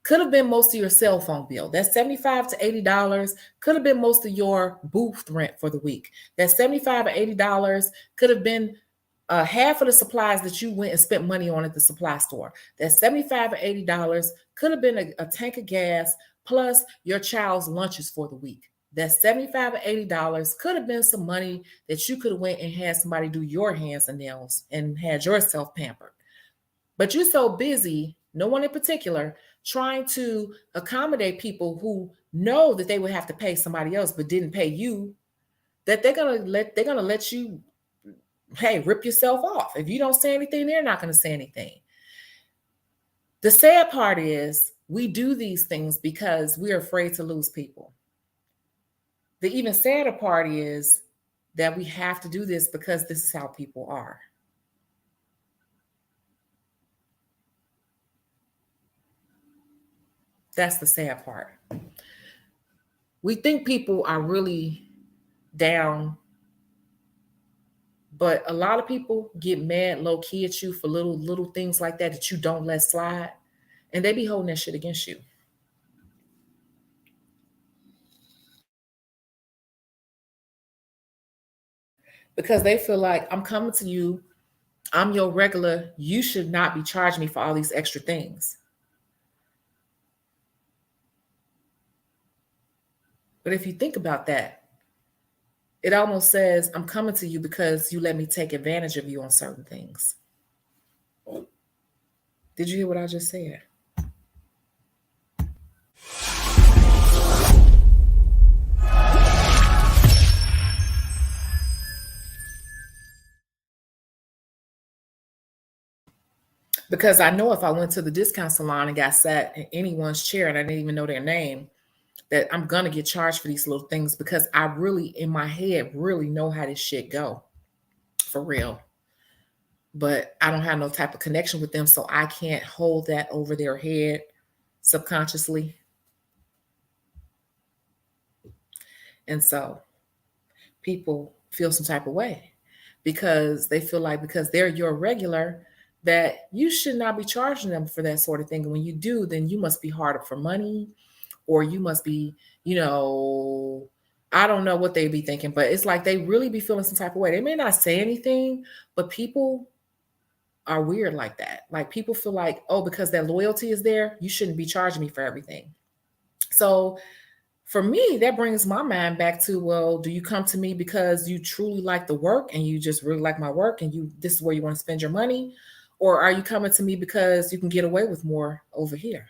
could have been most of your cell phone bill. That $75 to $80 could have been most of your booth rent for the week. That $75 or $80 could have been half of the supplies that you went and spent money on at the supply store. That $75 or $80 could have been a tank of gas plus your child's lunches for the week. That $75 or $80 could have been some money that you could have went and had somebody do your hands and nails and had yourself pampered. But you're so busy, no one in particular, trying to accommodate people who know that they would have to pay somebody else but didn't pay you, that they're gonna let you, hey, rip yourself off. If you don't say anything, they're not gonna say anything. The sad part is we do these things because we're afraid to lose people. The even sadder part is that we have to do this because this is how people are. That's the sad part. We think people are really down, but a lot of people get mad low key at you for little things like that you don't let slide, and they be holding that shit against you. Because they feel like, I'm coming to you, I'm your regular, you should not be charging me for all these extra things. But if you think about that, it almost says, I'm coming to you because you let me take advantage of you on certain things. Did you hear what I just said? Because I know if I went to the discount salon and got sat in anyone's chair and I didn't even know their name, that I'm going to get charged for these little things because I really, in my head, really know how this shit go. For real. But I don't have no type of connection with them, so I can't hold that over their head subconsciously. And so people feel some type of way because they feel like because they're your regular, that you should not be charging them for that sort of thing. And when you do, then you must be hard up for money, or you must be, I don't know what they'd be thinking, but it's like they really be feeling some type of way. They may not say anything, but people are weird like that. Like people feel like, oh, because that loyalty is there, you shouldn't be charging me for everything. So for me, that brings my mind back to, well, do you come to me because you truly like the work and you just really like my work and this is where you want to spend your money? Or are you coming to me because you can get away with more over here?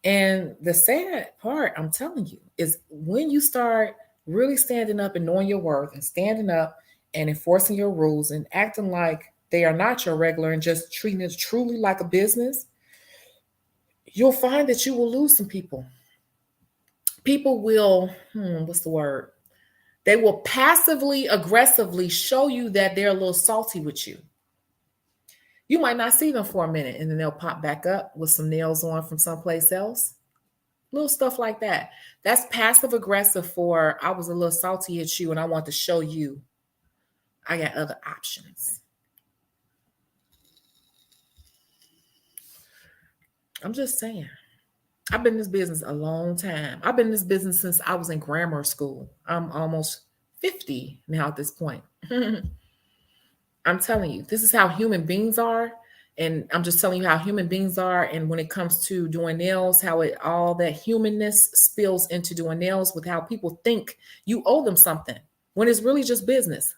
And the sad part, I'm telling you, is when you start really standing up and knowing your worth and standing up and enforcing your rules and acting like they are not your regular and just treating it truly like a business, you'll find that you will lose some people. People will, what's the word? They will passively aggressively show you that they're a little salty with you. You might not see them for a minute and then they'll pop back up with some nails on from someplace else. Little stuff like that. That's passive aggressive for I was a little salty at you and I want to show you I got other options. I'm just saying. I've been in this business a long time. I've been in this business since I was in grammar school. I'm almost 50 now at this point. I'm telling you, this is how human beings are. And I'm just telling you how human beings are. And when it comes to doing nails, how it all that humanness spills into doing nails with how people think you owe them something when it's really just business.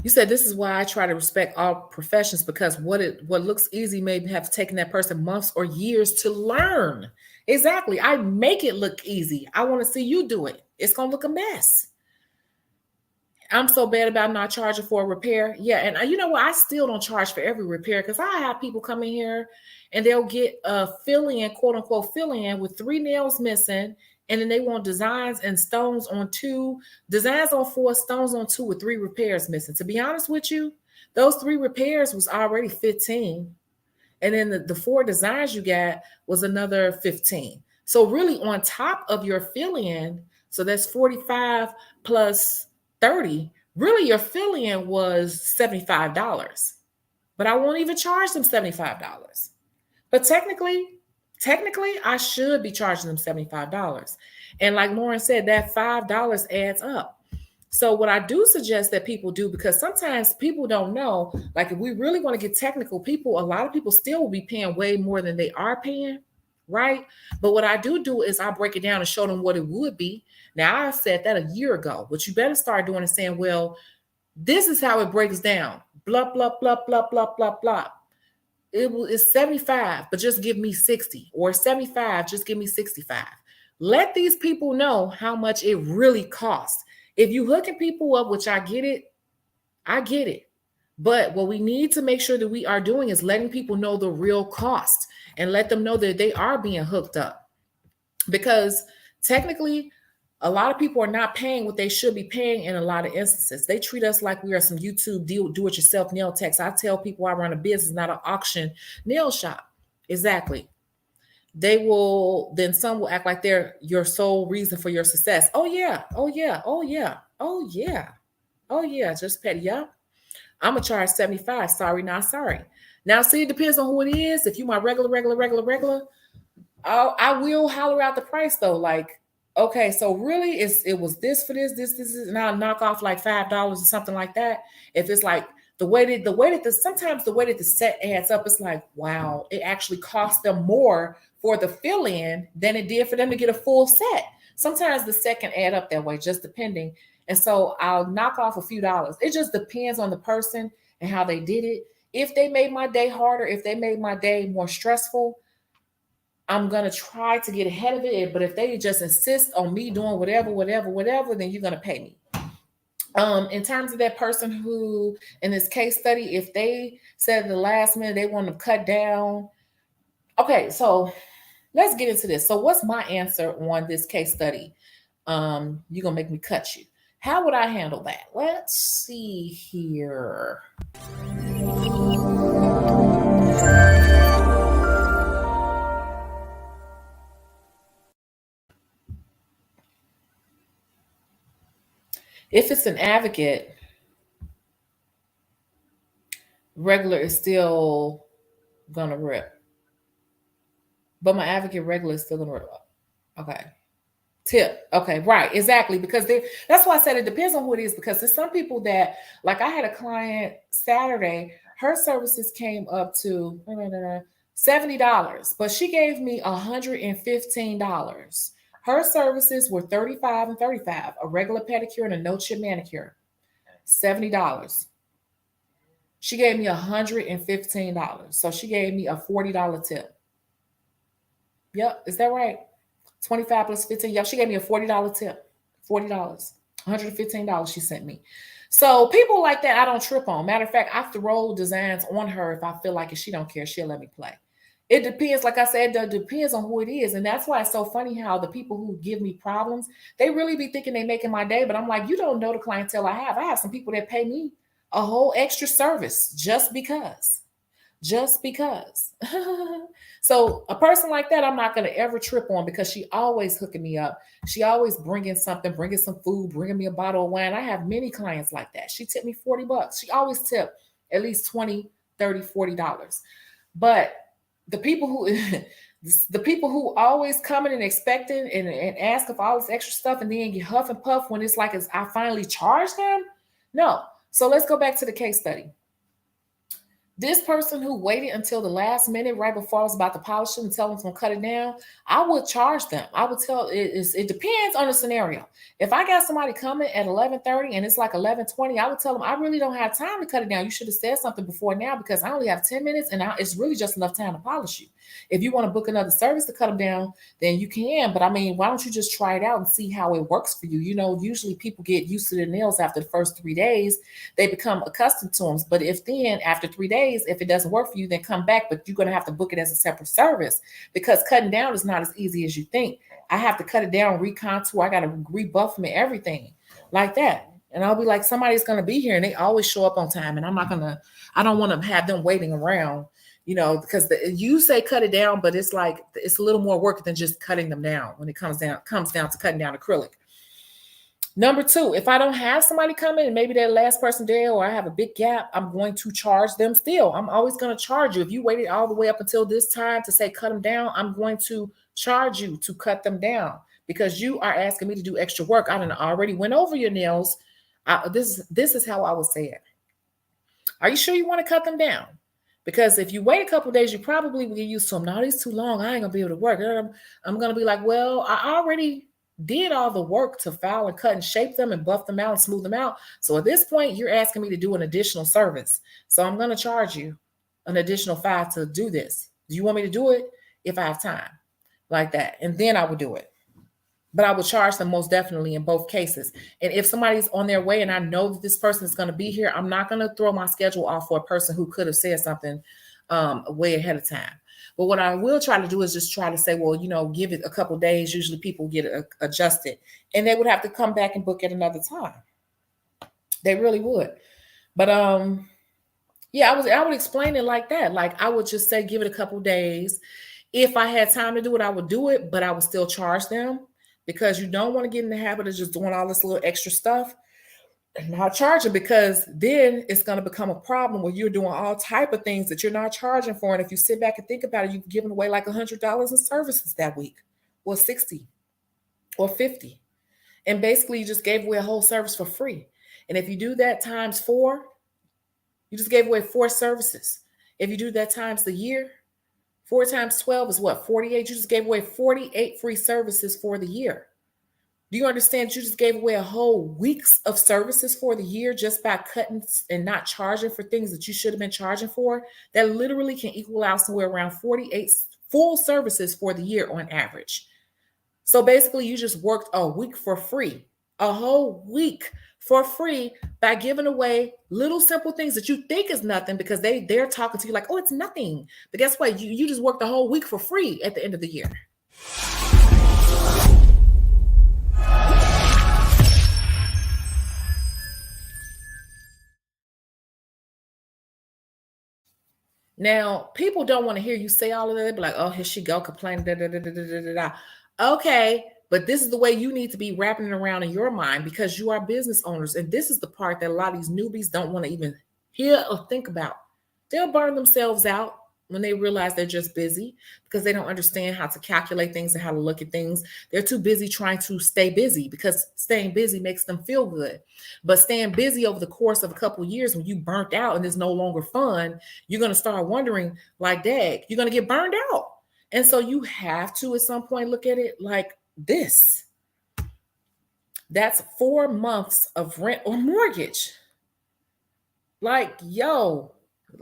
You said this is why I try to respect all professions because what looks easy may have taken that person months or years to learn. Exactly. I make it look easy. I want to see you do it. It's gonna look a mess. I'm so bad about not charging for a repair. Yeah, and you know what? I still don't charge for every repair because I have people come in here and they'll get a fill-in, quote unquote, fill-in with 3 nails missing, and then they want designs and stones on 2, designs on 4, stones on 2 with 3 repairs missing. To be honest with you, those 3 repairs was already 15. And then the 4 designs you got was another 15. So really on top of your fill-in, so that's 45 plus 30, really your fill-in was $75. But I won't even charge them $75. But technically, I should be charging them $75. And like Lauren said, that $5 adds up. So what I do suggest that people do, because sometimes people don't know, like if we really want to get technical, a lot of people still will be paying way more than they are paying, right? But what I do is I break it down and show them what it would be. Now I said that a year ago, but you better start doing is saying, well, this is how it breaks down. Blah, blah, blah, blah, blah, blah, blah. It's 75, but just give me 60, or 75, just give me 65. Let these people know how much it really costs. If you hooking people up, which I get it. But what we need to make sure that we are doing is letting people know the real cost and let them know that they are being hooked up. Because technically, a lot of people are not paying what they should be paying in a lot of instances. They treat us like we are some YouTube do-it-yourself nail techs. I tell people I run a business, not an auction nail shop. Exactly. Then some will act like they're your sole reason for your success. Oh yeah, oh yeah, oh yeah, oh yeah, oh yeah, just petty. Yeah, I'm gonna charge 75. Sorry, not sorry. Now, see, it depends on who it is. If you my regular, I will holler out the price though. Like, okay, so really it was this for this, and I'll knock off like $5 or something like that. If it's like sometimes the way that the set adds up, it's like, wow, it actually costs them more for the fill-in than it did for them to get a full set. Sometimes the set can add up that way, just depending. And so I'll knock off a few dollars. It just depends on the person and how they did it. If they made my day harder, if they made my day more stressful, I'm going to try to get ahead of it. But if they just insist on me doing whatever, then you're going to pay me. In terms of that person who, in this case study, if they said at the last minute they want to cut down. Okay, so let's get into this. So what's my answer on this case study? You're going to make me cut you. How would I handle that? Let's see here. If it's an advocate, regular is still gonna rip. But my advocate regular is still gonna rip. Okay. Tip. Okay, right. Exactly. Because that's why I said it depends on who it is. Because there's some people that, like I had a client Saturday, her services came up to $70, but she gave me $115. Her services were $35 and $35, a regular pedicure and a no chip manicure. $70. She gave me $115. So she gave me a $40 tip. Yep, is that right? 25 plus 15. Yep, she gave me a $40 tip. $40. $115 she sent me. So people like that, I don't trip on. Matter of fact, I throw designs on her if I feel like it. She don't care. She'll let me play. It depends. Like I said, it depends on who it is. And that's why it's so funny how the people who give me problems, they really be thinking they're making my day. But I'm like, you don't know the clientele I have. I have some people that pay me a whole extra service just because. just because. So a person like that, I'm not going to ever trip on because she always hooking me up. She always bringing something, bringing some food, bringing me a bottle of wine. I have many clients like that. She tipped me $40. She always tip at least 20, 30, $40. But the people who the people who always coming and expecting and asking for all this extra stuff and then get huff and puff when it's like I finally charge them. No. So let's go back to the case study. This person who waited until the last minute, right before I was about to polish it and tell them to cut it down, I would charge them. I would tell it depends on the scenario. If I got somebody coming at 11:30 and it's like 11:20, I would tell them I really don't have time to cut it down. You should have said something before now because I only have 10 minutes and it's really just enough time to polish you. If you want to book another service to cut them down, then you can. But I mean, why don't you just try it out and see how it works for you? You know, usually people get used to their nails after the first 3 days. They become accustomed to them. But if then after 3 days, if it doesn't work for you, then come back. But you're going to have to book it as a separate service because cutting down is not as easy as you think. I have to cut it down, recontour. I got to rebuff them and everything like that. And I'll be like, somebody's going to be here and they always show up on time. And I don't want to have them waiting around, you know, because you say cut it down, but it's like, it's a little more work than just cutting them down when it comes down to cutting down acrylic. Number two, if I don't have somebody coming and maybe they're the last person there or I have a big gap, I'm going to charge them still. I'm always going to charge you. If you waited all the way up until this time to say cut them down, I'm going to charge you to cut them down because you are asking me to do extra work. I already went over your nails. This is how I would say it. Are you sure you want to cut them down? Because if you wait a couple days, you probably will get used to them. No, these too long. I ain't going to be able to work. I'm going to be like, well, I already did all the work to file and cut and shape them and buff them out and smooth them out. So at this point, you're asking me to do an additional service. So I'm going to charge you an additional $5 to do this. Do you want me to do it? If I have time like that. And then I would do it. But I would charge them most definitely in both cases. And if somebody's on their way and I know that this person is going to be here, I'm not going to throw my schedule off for a person who could have said something way ahead of time. But what I will try to do is just try to say, well, you know, give it a couple of days. Usually people get adjusted and they would have to come back and book at another time. They really would. But yeah, I would explain it like that. Like I would just say, give it a couple of days. If I had time to do it, I would do it, but I would still charge them because you don't want to get in the habit of just doing all this little extra stuff and not charging because then it's going to become a problem where you're doing all type of things that you're not charging for. And if you sit back and think about it, you've given away like $100 in services that week or 60 or 50. And basically you just gave away a whole service for free. And if you do that times 4, you just gave away 4 services. If you do that times the year, 4 times 12 is what? 48. You just gave away 48 free services for the year. Do you understand? You just gave away a whole week's of services for the year just by cutting and not charging for things that you should have been charging for. That literally can equal out somewhere around 48 full services for the year on average. So basically, you just worked a week for free, a whole week for free by giving away little simple things that you think is nothing because they're talking to you like, oh, it's nothing. But guess what? You just worked the whole week for free at the end of the year. Now, people don't want to hear you say all of that. They'll be like, oh, here she go complaining. Da, da, da, da, da, da, da. Okay, but this is the way you need to be wrapping it around in your mind because you are business owners. And this is the part that a lot of these newbies don't want to even hear or think about. They'll burn themselves out when they realize they're just busy because they don't understand how to calculate things and how to look at things. They're too busy trying to stay busy because staying busy makes them feel good. But staying busy over the course of a couple of years when you burnt out and it's no longer fun, you're going to start wondering like, dang, you're going to get burned out. And so you have to at some point look at it like this. That's 4 months of rent or mortgage. Like, yo,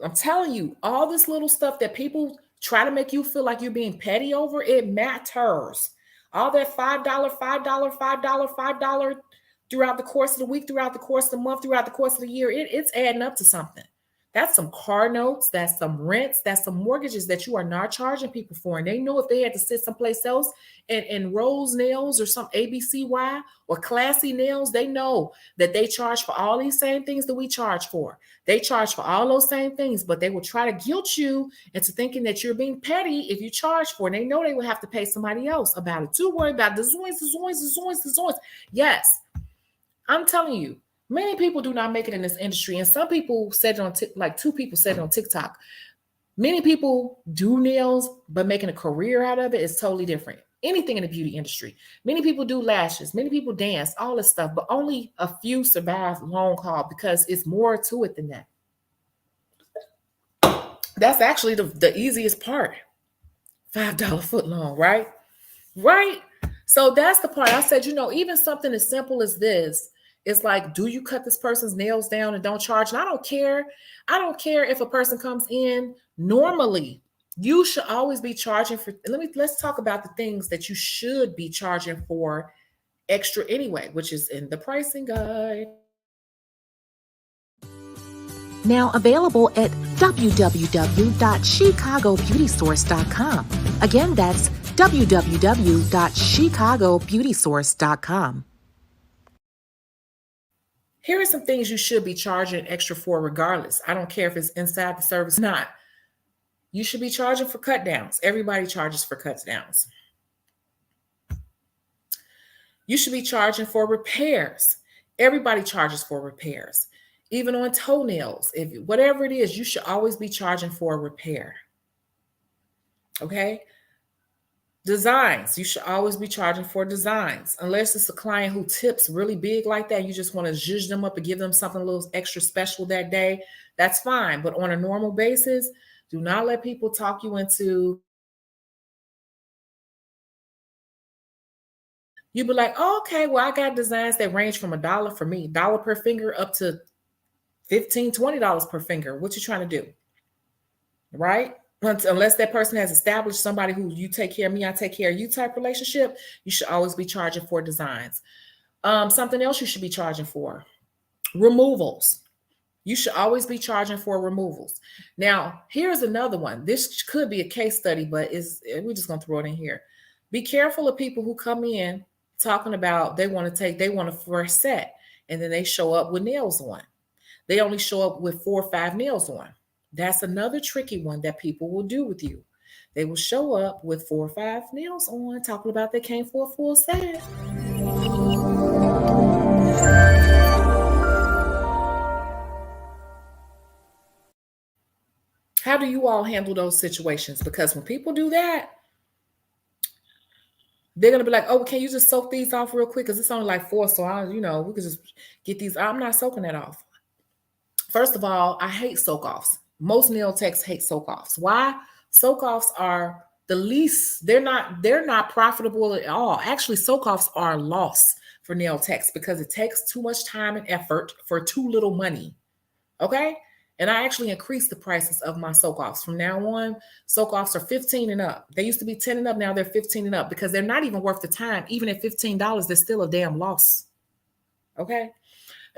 I'm telling you, all this little stuff that people try to make you feel like you're being petty over, it matters. All that $5, $5, $5, $5 throughout the course of the week, throughout the course of the month, throughout the course of the year, it's adding up to something. That's some car notes, that's some rents, that's some mortgages that you are not charging people for. And they know if they had to sit someplace else and Rose Nails or some ABCY or Classy Nails, they know that they charge for all these same things that we charge for. They charge for all those same things, but they will try to guilt you into thinking that you're being petty if you charge for it. And they know they will have to pay somebody else about it. Too worried about the zoins. Yes, I'm telling you, many people do not make it in this industry. And some people said it on like 2 people said it on TikTok. Many people do nails, but making a career out of it is totally different. Anything in the beauty industry. Many people do lashes, many people dance, all this stuff, but only a few survive long haul because it's more to it than that. That's actually the easiest part. $5 foot long, right? Right? So that's the part I said, even something as simple as this, it's like, do you cut this person's nails down and don't charge? And I don't care. I don't care if a person comes in normally. You should always be charging for, let's talk about the things that you should be charging for extra anyway, which is in the pricing guide. Now available at www.chicagobeautysource.com. Again, that's www.chicagobeautysource.com. Here are some things you should be charging extra for regardless. I don't care if it's inside the service or not. You should be charging for cut downs. Everybody charges for cut downs. You should be charging for repairs. Everybody charges for repairs. Even on toenails, whatever it is, you should always be charging for a repair. Okay? Designs, you should always be charging for designs, unless it's a client who tips really big like that. You just want to zhuzh them up and give them something a little extra special that day. That's fine. But on a normal basis, do not let people talk you into. You be like, oh, okay, well, I got designs that range from $1 for me, $1 per finger up to $15, $20 per finger. What you trying to do? Right? Unless that person has established somebody who you take care of me, I take care of you type relationship, you should always be charging for designs. Something else you should be charging for, removals. You should always be charging for removals. Now, here's another one. This could be a case study, but we're just going to throw it in here. Be careful of people who come in talking about they want a fresh set, and then they show up with nails on. They only show up with 4 or 5 nails on. That's another tricky one that people will do with you. They will show up with 4 or 5 nails on, talking about they came for a full set. How do you all handle those situations? Because when people do that, they're going to be like, oh, can you just soak these off real quick? Because it's only like 4, so we could just get these. I'm not soaking that off. First of all, I hate soak-offs. Most nail techs hate soak-offs. Why? Soak-offs are the least, they're not profitable at all. Actually, soak-offs are a loss for nail techs because it takes too much time and effort for too little money. Okay? And I actually increased the prices of my soak-offs. From now on, soak-offs are 15 and up. They used to be 10 and up. Now they're 15 and up because they're not even worth the time. Even at $15, they're still a damn loss. Okay?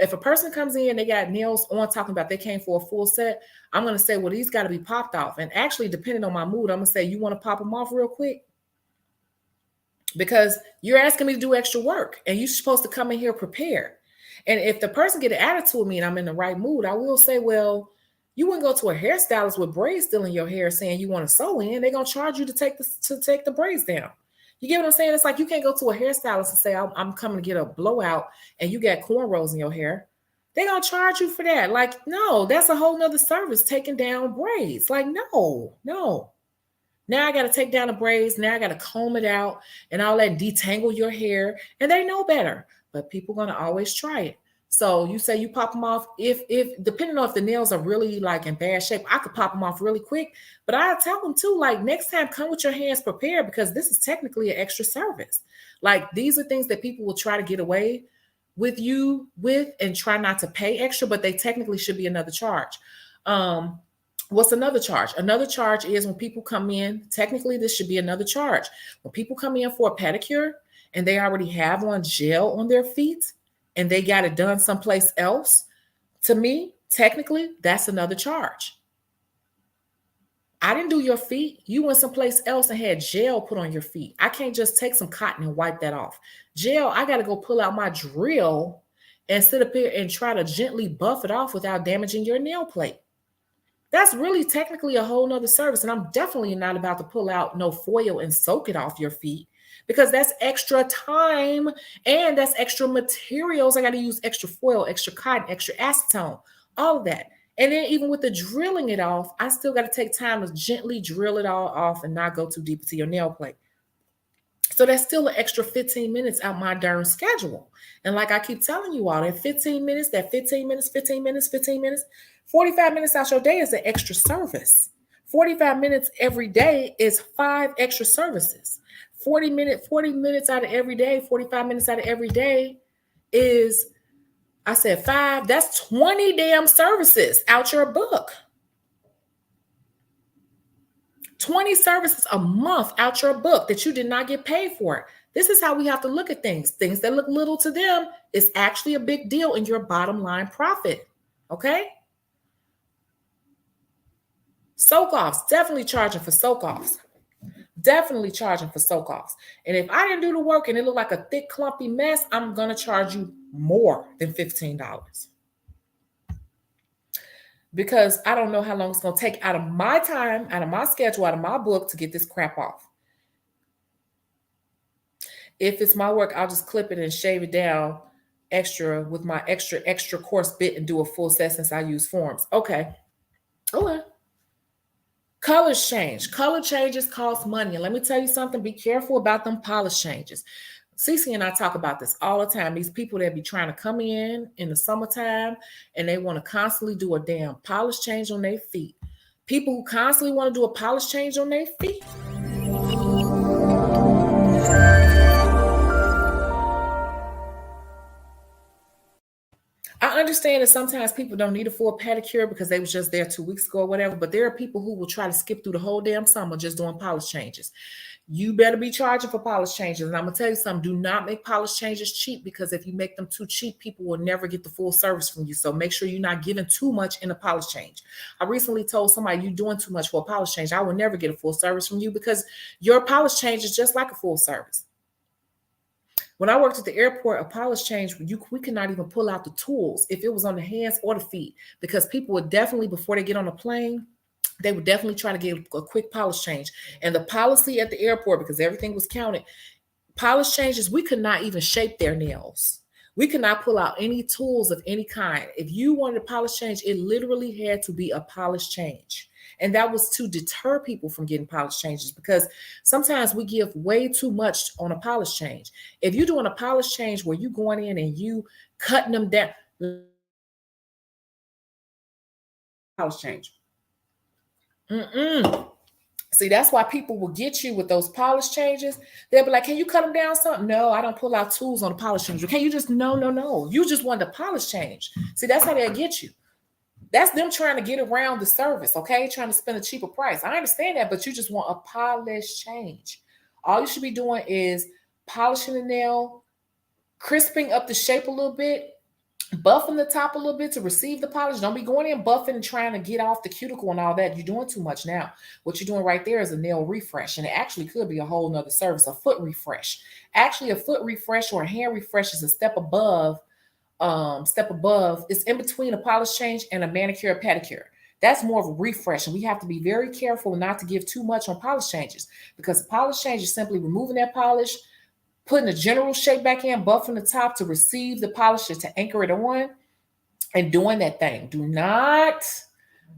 If a person comes in, they got nails on talking about they came for a full set, I'm going to say, well, these got to be popped off. And actually, depending on my mood, I'm going to say, you want to pop them off real quick? Because you're asking me to do extra work and you're supposed to come in here prepared. And if the person get an attitude with me and I'm in the right mood, I will say, well, you wouldn't go to a hairstylist with braids still in your hair saying you want to sew in. They're going to charge you to take the braids down. You get what I'm saying? It's like you can't go to a hairstylist and say, I'm coming to get a blowout and you got cornrows in your hair. They're going to charge you for that. Like, no, that's a whole nother service, taking down braids. Like, no. Now I got to take down the braids. Now I got to comb it out and all that, detangle your hair. And they know better, but people are going to always try it. So you say you pop them off. If depending on if the nails are really like in bad shape, I could pop them off really quick. But I tell them too, like, next time come with your hands prepared because this is technically an extra service. Like, these are things that people will try to get away with you with and try not to pay extra, but they technically should be another charge. What's another charge? Another charge is when people come in, technically this should be another charge. When people come in for a pedicure and they already have on gel on their feet, and they got it done someplace else, to me, Technically, that's another charge. I didn't do your feet. You went someplace else and had gel put on your feet. I can't just take some cotton and wipe that off. Gel, I got to go pull out my drill and sit up here and try to gently buff it off without damaging your nail plate. That's really technically a whole nother service. And I'm definitely not about to pull out no foil and soak it off your feet because that's extra time and that's extra materials. I got to use extra foil, extra cotton, extra acetone, all of that. And then even with the drilling it off, I still got to take time to gently drill it all off and not go too deep into your nail plate. So that's still an extra 15 minutes out my darn schedule. And like I keep telling you all, that 15 minutes, 45 minutes out your day is an extra service. 45 minutes every day is 5 extra services. 40 minutes out of every day, 45 minutes out of every day is, I said 5, that's 20 damn services out your book. 20 services a month out your book that you did not get paid for. This is how we have to look at things. Things that look little to them is actually a big deal in your bottom line profit. Okay? Soak-offs, definitely charging for soak-offs. Definitely charging for soak-offs. And if I didn't do the work and it looked like a thick, clumpy mess, I'm going to charge you more than $15. Because I don't know how long it's going to take out of my time, out of my schedule, out of my book to get this crap off. If it's my work, I'll just clip it and shave it down extra with my extra coarse bit and do a full set since I use forms. Okay. Colors change. Color changes cost money. And let me tell you something, be careful about them polish changes. Cece and I talk about this all the time. These people that be trying to come in the summertime and they want to constantly do a damn polish change on their feet. People who constantly want to do a polish change on their feet. I understand that sometimes people don't need a full pedicure because they was just there 2 weeks ago or whatever, but there are people who will try to skip through the whole damn summer just doing polish changes. You better be charging for polish changes. And I'm going to tell you something, do not make polish changes cheap because if you make them too cheap, people will never get the full service from you. So make sure you're not giving too much in a polish change. I recently told somebody you're doing too much for a polish change. I will never get a full service from you because your polish change is just like a full service. When I worked at the airport, a polish change, we could not even pull out the tools if it was on the hands or the feet because people would definitely, before they get on a plane, they would definitely try to get a quick polish change. And the policy at the airport, because everything was counted, polish changes, we could not even shape their nails. We could not pull out any tools of any kind. If you wanted a polish change, it literally had to be a polish change. And that was to deter people from getting polish changes because sometimes we give way too much on a polish change. If you're doing a polish change where you going in and you cutting them down, polish change. See, that's why people will get you with those polish changes. They'll be like, can you cut them down something? No, I don't pull out tools on the polish change. Can you just, no. You just want the polish change. See, that's how they'll get you. That's them trying to get around the service, okay? Trying to spend a cheaper price. I understand that, but you just want a polish change. All you should be doing is polishing the nail, crisping up the shape a little bit, buffing the top a little bit to receive the polish. Don't be going in buffing and trying to get off the cuticle and all that. You're doing too much now. What you're doing right there is a nail refresh, and it actually could be a whole nother service, a foot refresh. Actually, a foot refresh or a hand refresh is a step above. It's in between a polish change and a manicure or pedicure. That's more of a refresh, and we have to be very careful not to give too much on polish changes because the polish change is simply removing that polish, putting the general shape back in, buffing the top to receive the polish to anchor it on, and doing that thing. Do not,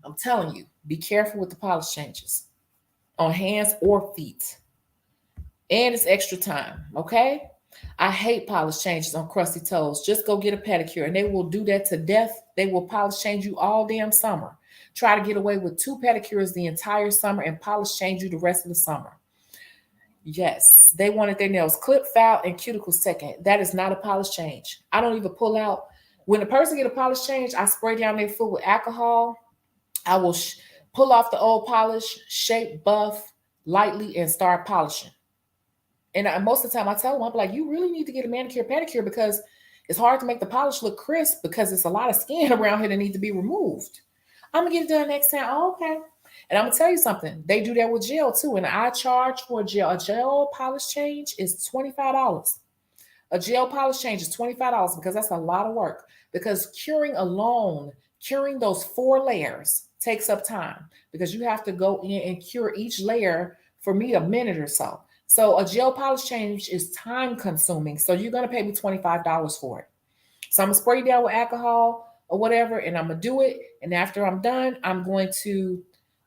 I'm telling you, be careful with the polish changes on hands or feet. And it's extra time, okay? I hate polish changes on crusty toes. Just go get a pedicure, and they will do that to death. They will polish change you all damn summer. Try to get away with 2 pedicures the entire summer and polish change you the rest of the summer. Yes, they wanted their nails clipped, filed, and cuticles second. That is not a polish change. I don't even pull out. When a person get a polish change, I spray down their foot with alcohol. I will pull off the old polish, shape, buff lightly, and start polishing. And most of the time I tell them, I'm like, you really need to get a manicure, pedicure because It's hard to make the polish look crisp because it's a lot of skin around here that needs to be removed. I'm gonna get it done next time. Oh, okay. And I'm gonna tell you something. They do that with gel too. And I charge for a gel polish change is $25. A gel polish change is $25 because that's a lot of work. Because curing those 4 layers takes up time because you have to go in and cure each layer for me a minute or so. So a gel polish change is time consuming. So you're gonna pay me $25 for it. So I'm gonna spray you down with alcohol or whatever, and I'm gonna do it. And after I'm done, I'm going to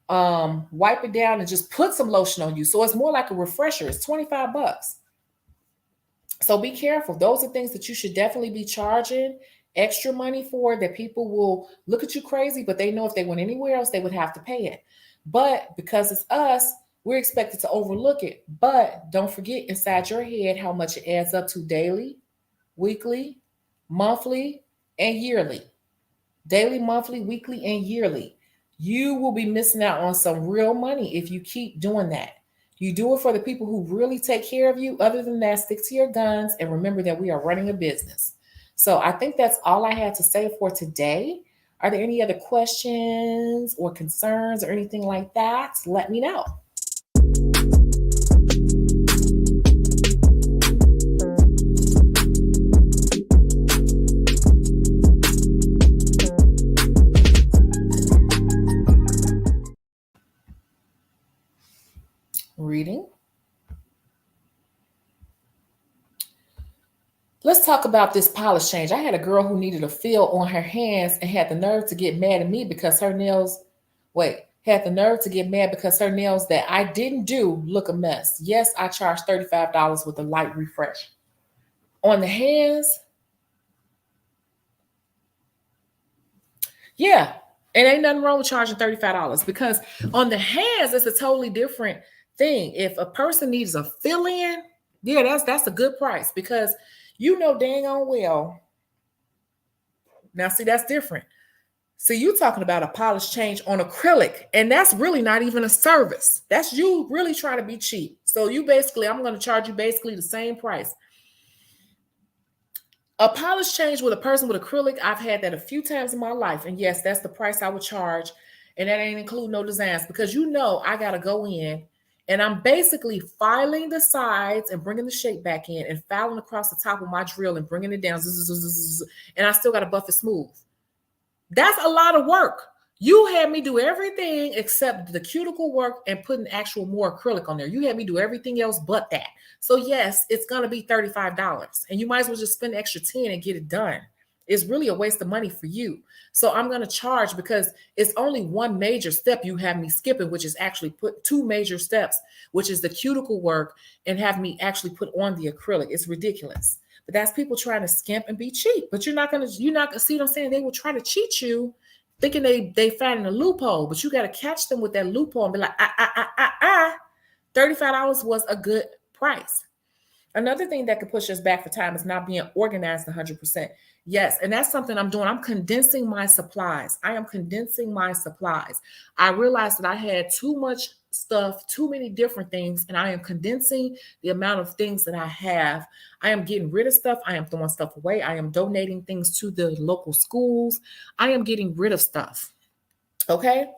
wipe it down and just put some lotion on you. So it's more like a refresher. It's $25. So be careful. Those are things that you should definitely be charging extra money for, that people will look at you crazy, but they know if they went anywhere else, they would have to pay it. But because it's us, we're expected to overlook it. But don't forget inside your head how much it adds up to daily, weekly, monthly, and yearly. Daily, monthly, weekly, and yearly. You will be missing out on some real money if you keep doing that. You do it for the people who really take care of you. Other than that, stick to your guns and remember that we are running a business. So I think that's all I had to say for today. Are there any other questions or concerns or anything like that? Let me know. Reading. Let's talk about this polish change. I had a girl who needed a fill on her hands and had the nerve to get mad at me because her nails, had the nerve to get mad because her nails that I didn't do look a mess. Yes, I charged $35 with a light refresh. On the hands, yeah, and ain't nothing wrong with charging $35 because on the hands, it's a totally different thing. If a person needs a fill-in, yeah, that's a good price because you know dang on well. Now, see, that's different. See, you talking about a polish change on acrylic, and that's really not even a service. That's you really trying to be cheap. So you basically, I'm going to charge you basically the same price. A polish change with a person with acrylic, I've had that a few times in my life. And yes, that's the price I would charge. And that ain't include no designs because you know I got to go in and I'm basically filing the sides and bringing the shape back in and filing across the top of my drill and bringing it down. And I still got to buff it smooth. That's a lot of work. You had me do everything except the cuticle work and putting actual more acrylic on there. You had me do everything else but that. So yes, it's going to be $35 and you might as well just spend extra 10 and get it done. It's really a waste of money for you. So I'm going to charge because it's only one major step you have me skipping, which is actually put 2 major steps, which is the cuticle work and have me actually put on the acrylic. It's ridiculous. But that's people trying to skimp and be cheap. But you're not going to see what I'm saying? They will try to cheat you thinking they finding a loophole, but you got to catch them with that loophole and be like, $35 was a good price. Another thing that could push us back for time is not being organized 100%. Yes, and that's something I'm doing. I'm condensing my supplies. I am condensing my supplies. I realized that I had too much stuff, too many different things, and I am condensing the amount of things that I have. I am getting rid of stuff. I am throwing stuff away. I am donating things to the local schools. I am getting rid of stuff. Okay?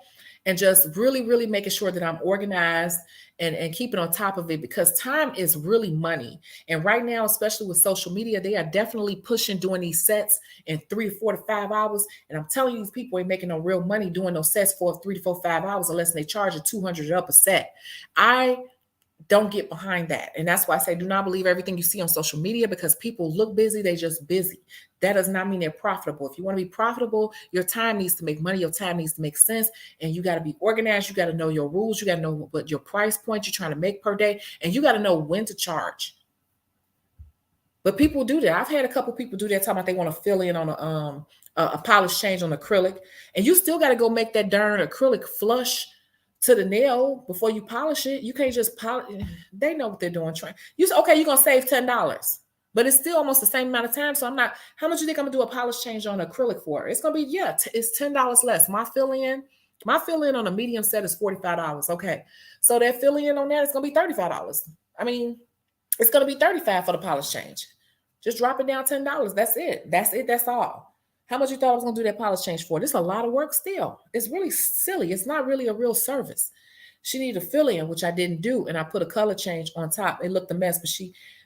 And just really, really making sure that I'm organized and keeping on top of it because time is really money. And right now, especially with social media, they are definitely pushing doing these sets in 3 to 4 to 5 hours. And I'm telling you, these people ain't making no real money doing those sets for 3 to 4, 5 hours unless they charge you $200 up a set. I don't get behind that. And that's why I say do not believe everything you see on social media because people look busy, they just busy. That does not mean they're profitable. If you want to be profitable, your time needs to make money, your time needs to make sense, and you got to be organized. You got to know your rules, you got to know what your price point you're trying to make per day, and you got to know when to charge. But people do that. I've had a couple people do that, talking about they want to fill in on a polish change on acrylic, and you still got to go make that darn acrylic flush to the nail before you polish it. You can't just polish. They know what they're doing. You're going to save $10, but it's still almost the same amount of time. So I'm not, how much do you think I'm going to do a polish change on acrylic for? It's going to be, it's $10 less. My fill-in on a medium set is $45. Okay. So that fill-in on that is going to be $35. I mean, it's going to be $35 for the polish change. Just drop it down $10. That's it. That's it. That's all. How much you thought I was going to do that polish change for? This is a lot of work still. It's really silly. It's not really a real service. She needed a fill in, which I didn't do, and I put a color change on top. It looked a mess,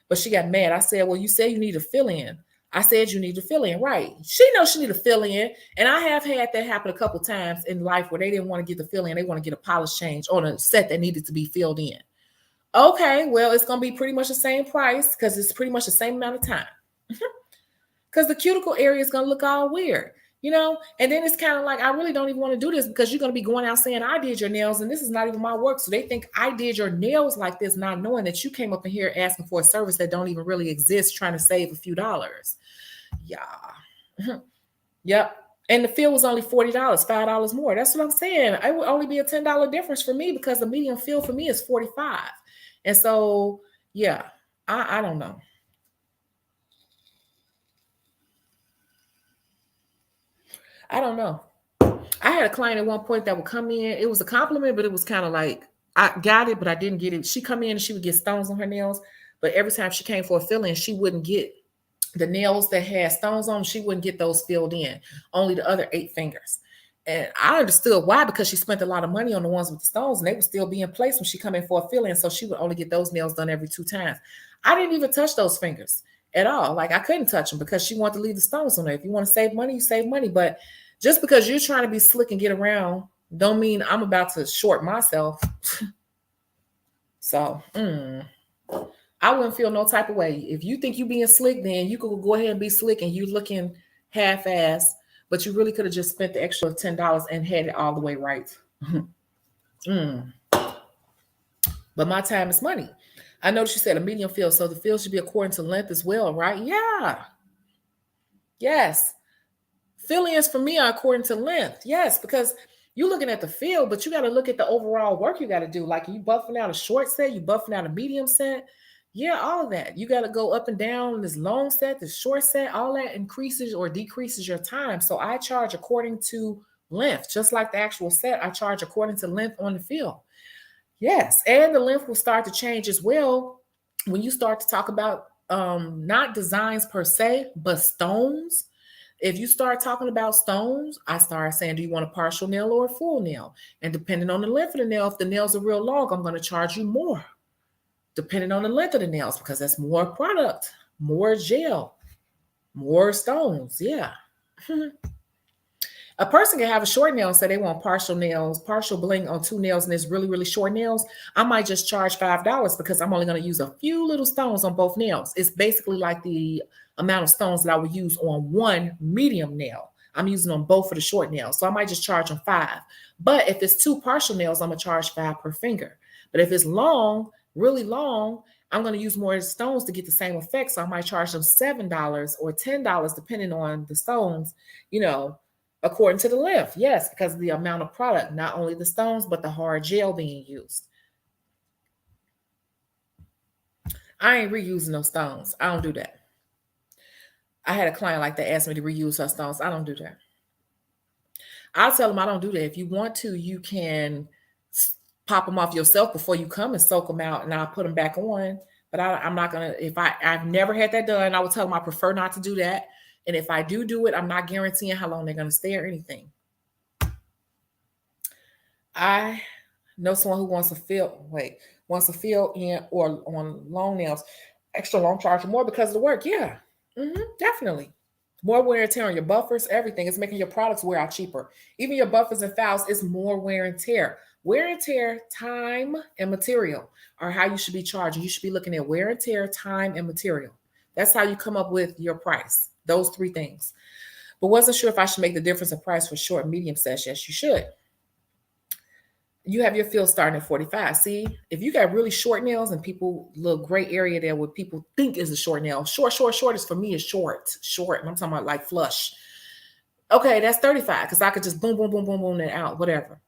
but she got mad. I said, "Well, you said you need a fill in." I said you need to fill in, right? She knows she need to fill in, and I have had that happen a couple times in life where they didn't want to get the fill in. They want to get a polish change on a set that needed to be filled in. Okay, well, it's going to be pretty much the same price because it's pretty much the same amount of time. Because the cuticle area is going to look all weird, and then it's kind of like, I really don't even want to do this because you're going to be going out saying I did your nails and this is not even my work. So they think I did your nails like this, not knowing that you came up in here asking for a service that don't even really exist, trying to save a few dollars. Yeah. Yep. And the fill was only $40, $5 more. That's what I'm saying. It would only be a $10 difference for me because the medium fill for me is $45. And so, yeah, I don't know. I don't know. I had a client at one point that would come in. It was a compliment, but it was kind of like, I got it, but I didn't get it. She come in and she would get stones on her nails. But every time she came for a fill-in, she wouldn't get the nails that had stones on them. She wouldn't get those filled in, only the other 8 fingers. And I understood why, because she spent a lot of money on the ones with the stones and they would still be in place when she come in for a fill-in. So she would only get those nails done every 2 times. I didn't even touch those fingers at all. Like I couldn't touch them because she wanted to leave the stones on there. If you want to save money, you save money. But just because you're trying to be slick and get around don't mean I'm about to short myself. So, I wouldn't feel no type of way. If you think you being slick, then you could go ahead and be slick and you looking half-ass, but you really could have just spent the extra $10 and had it all the way right. But my time is money. I noticed you said a medium fill, so the fill should be according to length as well, right? Yeah. Yes. Fill-ins for me are according to length. Yes, because you're looking at the fill, but you got to look at the overall work you got to do. Like you buffing out a short set, you buffing out a medium set. Yeah, all of that. You got to go up and down this long set, this short set, all that increases or decreases your time. So I charge according to length, just like the actual set. I charge according to length on the fill. Yes, and the length will start to change as well when you start to talk about not designs per se, but stones. If you start talking about stones, I start saying, do you want a partial nail or a full nail? And depending on the length of the nail, if the nails are real long, I'm going to charge you more. Depending on the length of the nails, because that's more product, more gel, more stones. Yeah. A person can have a short nail and say they want partial nails, partial bling on 2 nails, and it's really, really short nails. I might just charge $5 because I'm only going to use a few little stones on both nails. It's basically like the amount of stones that I would use on one medium nail. I'm using on both of the short nails. So I might just charge them 5. But if it's 2 partial nails, I'm going to charge 5 per finger. But if it's long, really long, I'm going to use more stones to get the same effect. So I might charge them $7 or $10, depending on the stones, according to the length. Yes, because of the amount of product, not only the stones, but the hard gel being used. I ain't reusing no stones. I don't do that. I had a client like that ask me to reuse her stones. I don't do that. I'll tell them I don't do that. If you want to, you can pop them off yourself before you come and soak them out, and I'll put them back on. But I'm not going to, I've never had that done, I would tell them I prefer not to do that. And if I do it, I'm not guaranteeing how long they're going to stay or anything. I know someone who wants to fill in or on long nails, extra long, charge more because of the work. Yeah, definitely. More wear and tear on your buffers, everything. It's making your products wear out cheaper. Even your buffers and fouls, it's more wear and tear. Wear and tear, time, and material are how you should be charging. You should be looking at wear and tear, time, and material. That's how you come up with your price. Those 3 things. But wasn't sure if I should make the difference in price for short and medium sets. Yes, you should. You have your fill starting at 45. See, if you got really short nails and people, little gray area there where people think is a short nail. Short is for me is short. And I'm talking about like flush. Okay, that's 35 because I could just boom, boom, boom, boom, boom, that out, whatever.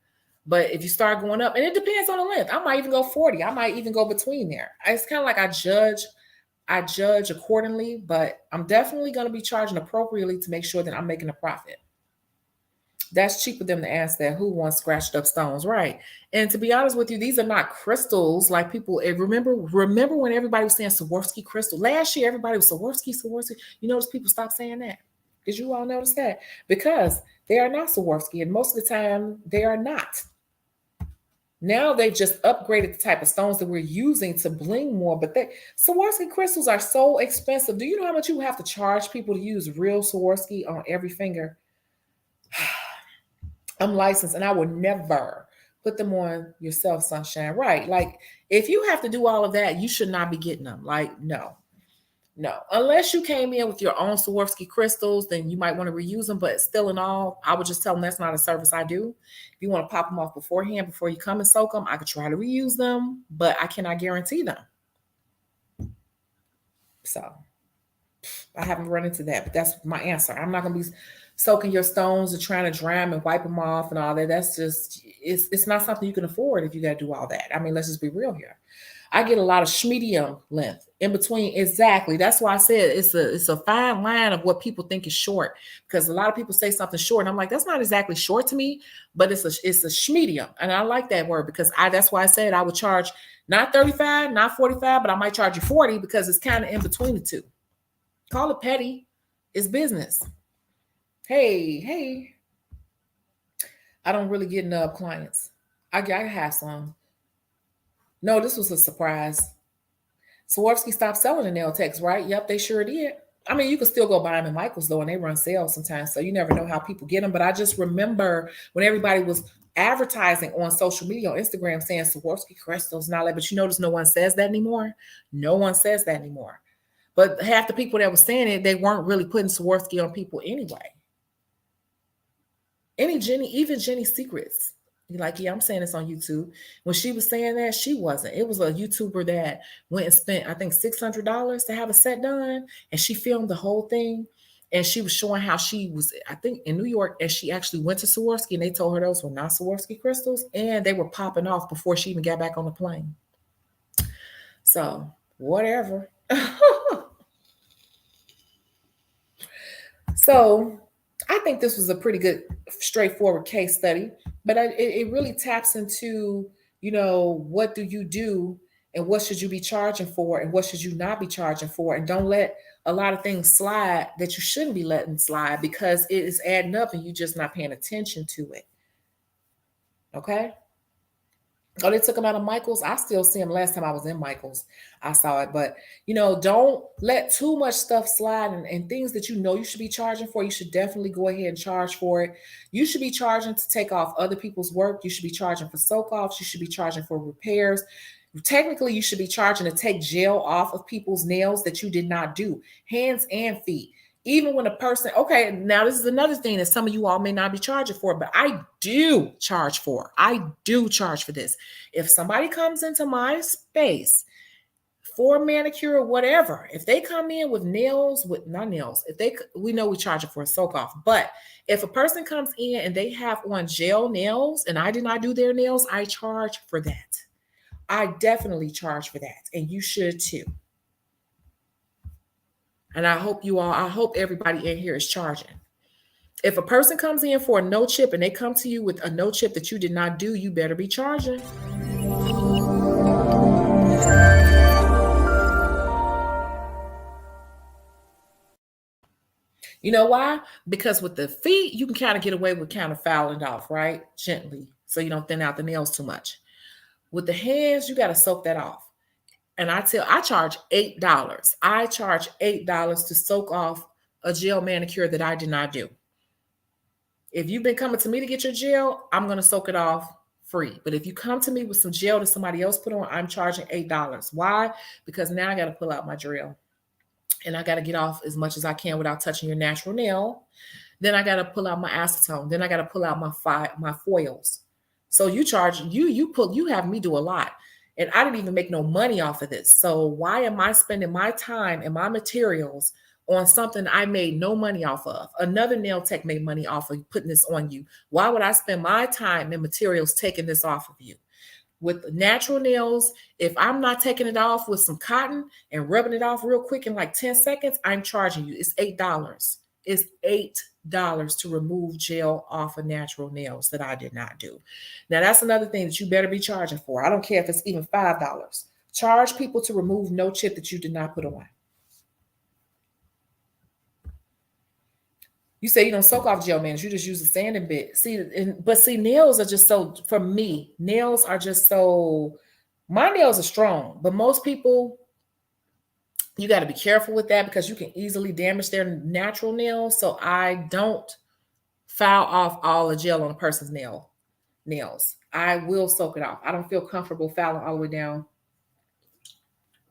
But if you start going up, and it depends on the length. I might even go 40. I might even go between there. It's kind of like I judge accordingly, but I'm definitely going to be charging appropriately to make sure that I'm making a profit. That's cheap for them to ask that. Who wants scratched up stones, right? And to be honest with you, these are not crystals like people. Remember when everybody was saying Swarovski crystal last year? Everybody was Swarovski. You notice people stopped saying that. Did you all notice that? Because they are not Swarovski, and most of the time they are not. Now they've just upgraded the type of stones that we're using to bling more. But Swarovski crystals are so expensive. Do you know how much you have to charge people to use real Swarovski on every finger? I'm licensed and I would never put them on yourself, sunshine. Right. Like if you have to do all of that, you should not be getting them. Like, no. Unless you came in with your own Swarovski crystals, then you might want to reuse them. But still in all, I would just tell them that's not a service I do. If you want to pop them off beforehand, before you come and soak them, I could try to reuse them, but I cannot guarantee them. So I haven't run into that, but that's my answer. I'm not going to be soaking your stones and trying to dry them and wipe them off and all that. That's just, it's not something you can afford if you got to do all that. I mean, let's just be real here. I get a lot of medium length in between. Exactly. That's why I said it's a fine line of what people think is short, because a lot of people say something short and I'm like, that's not exactly short to me, but it's a medium. And I like that word because that's why I said I would charge not 35, not 45, but I might charge you 40 because it's kind of in between the two. Call it petty. It's business. Hey. I don't really get enough clients. I have some. No, this was a surprise. Swarovski stopped selling the nail techs, right? Yep, they sure did. I mean, you can still go buy them in Michael's though, and they run sales sometimes, so you never know how people get them. But I just remember when everybody was advertising on social media, on Instagram, saying Swarovski crystals and all that. But you notice no one says that anymore. No one says that anymore. But half the people that were saying it, they weren't really putting Swarovski on people anyway. Even Jenny Secrets. Like, yeah, I'm saying this on YouTube. When she was saying that, she wasn't. It was a YouTuber that went and spent, I think, $600 to have a set done. And she filmed the whole thing. And she was showing how she was, I think, in New York. And she actually went to Swarovski. And they told her those were not Swarovski crystals. And they were popping off before she even got back on the plane. So, whatever. So, I think this was a pretty good, straightforward case study, but it really taps into, what do you do and what should you be charging for and what should you not be charging for? And don't let a lot of things slide that you shouldn't be letting slide because it is adding up and you're just not paying attention to it. Okay? Oh, they took them out of Michael's. I still see them. Last time I was in Michael's, I saw it. But, don't let too much stuff slide and things that you should be charging for. You should definitely go ahead and charge for it. You should be charging to take off other people's work. You should be charging for soak-offs. You should be charging for repairs. Technically, you should be charging to take gel off of people's nails that you did not do, hands and feet. Even when a person, okay, now this is another thing that some of you all may not be charging for, but I do charge for. I do charge for this. If somebody comes into my space for a manicure or whatever, if they come in with nails, not nails, we know we charge it for a soak off, but if a person comes in and they have on gel nails and I did not do their nails, I charge for that. I definitely charge for that. And you should too. And I hope everybody in here is charging. If a person comes in for a no chip and they come to you with a no chip that you did not do, you better be charging. You know why? Because with the feet, you can kind of get away with kind of fouling off, right? Gently, so you don't thin out the nails too much. With the hands, you got to soak that off. And I charge $8. I charge $8 to soak off a gel manicure that I did not do. If you've been coming to me to get your gel, I'm going to soak it off free. But if you come to me with some gel that somebody else put on, I'm charging $8. Why? Because now I got to pull out my drill. And I got to get off as much as I can without touching your natural nail. Then I got to pull out my acetone. Then I got to pull out my foils. So you have me do a lot. And I didn't even make no money off of this. So why am I spending my time and my materials on something I made no money off of? Another nail tech made money off of putting this on you. Why would I spend my time and materials taking this off of you? With natural nails, if I'm not taking it off with some cotton and rubbing it off real quick in like 10 seconds, I'm charging you. It's $8. is $8 to remove gel off of natural nails that I did not do. Now, that's another thing that you better be charging for. I don't care if it's even $5. Charge people to remove no chip that you did not put on. You say you don't soak off gel nails, you just use a sanding bit. But nails are just so, for me, nails are just so, my nails are strong, but most people, you got to be careful with that because you can easily damage their natural nails. So I don't file off all the gel on a person's nails. I will soak it off. I don't feel comfortable filing all the way down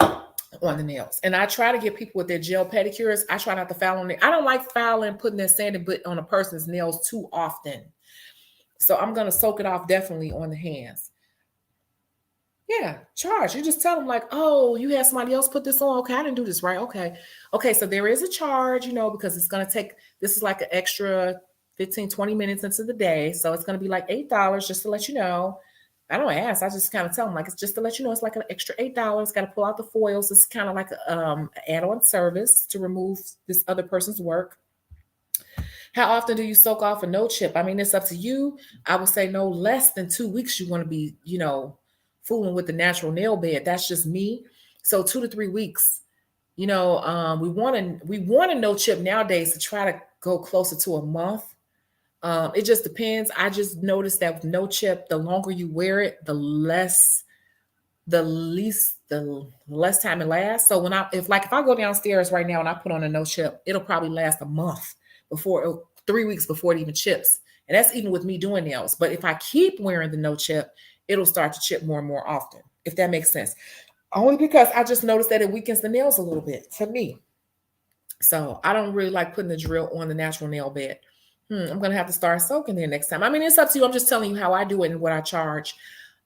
on the nails. And I try to get people with their gel pedicures. I try not to foul on it. I don't like fouling, putting that sanding bit on a person's nails too often. So I'm going to soak it off definitely on the hands. Yeah, charge. You just tell them like, oh, you had somebody else put this on. Okay, I didn't do this right. Okay, so there is a charge, because it's going to take, this is like an extra 15, 20 minutes into the day. So it's going to be like $8 just to let you know. I don't ask. I just kind of tell them like, it's just to let you know, it's like an extra $8. Got to pull out the foils. It's kind of like an add-on service to remove this other person's work. How often do you soak off a no chip? I mean, it's up to you. I would say no less than 2 weeks. You want to be, fooling with the natural nail bed. That's just me. So 2 to 3 weeks. We want a no chip nowadays to try to go closer to a month. It just depends. I just noticed that with no chip, the longer you wear it, the less time it lasts. So if I go downstairs right now and I put on a no chip, it'll probably last a month 3 weeks before it even chips. And that's even with me doing nails. But if I keep wearing the no chip, it'll start to chip more and more often, if that makes sense. Only because I just noticed that it weakens the nails a little bit for me. So I don't really like putting the drill on the natural nail bed. I'm going to have to start soaking there next time. I mean, it's up to you. I'm just telling you how I do it and what I charge.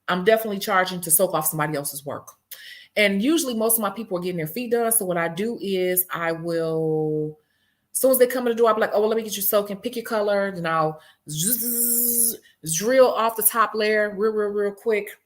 I'm definitely charging to soak off somebody else's work. And usually most of my people are getting their feet done. So what I do is I will, as soon as they come in the door, I'll be like, oh, well, let me get you soaking. Pick your color. Then I'll drill off the top layer real quick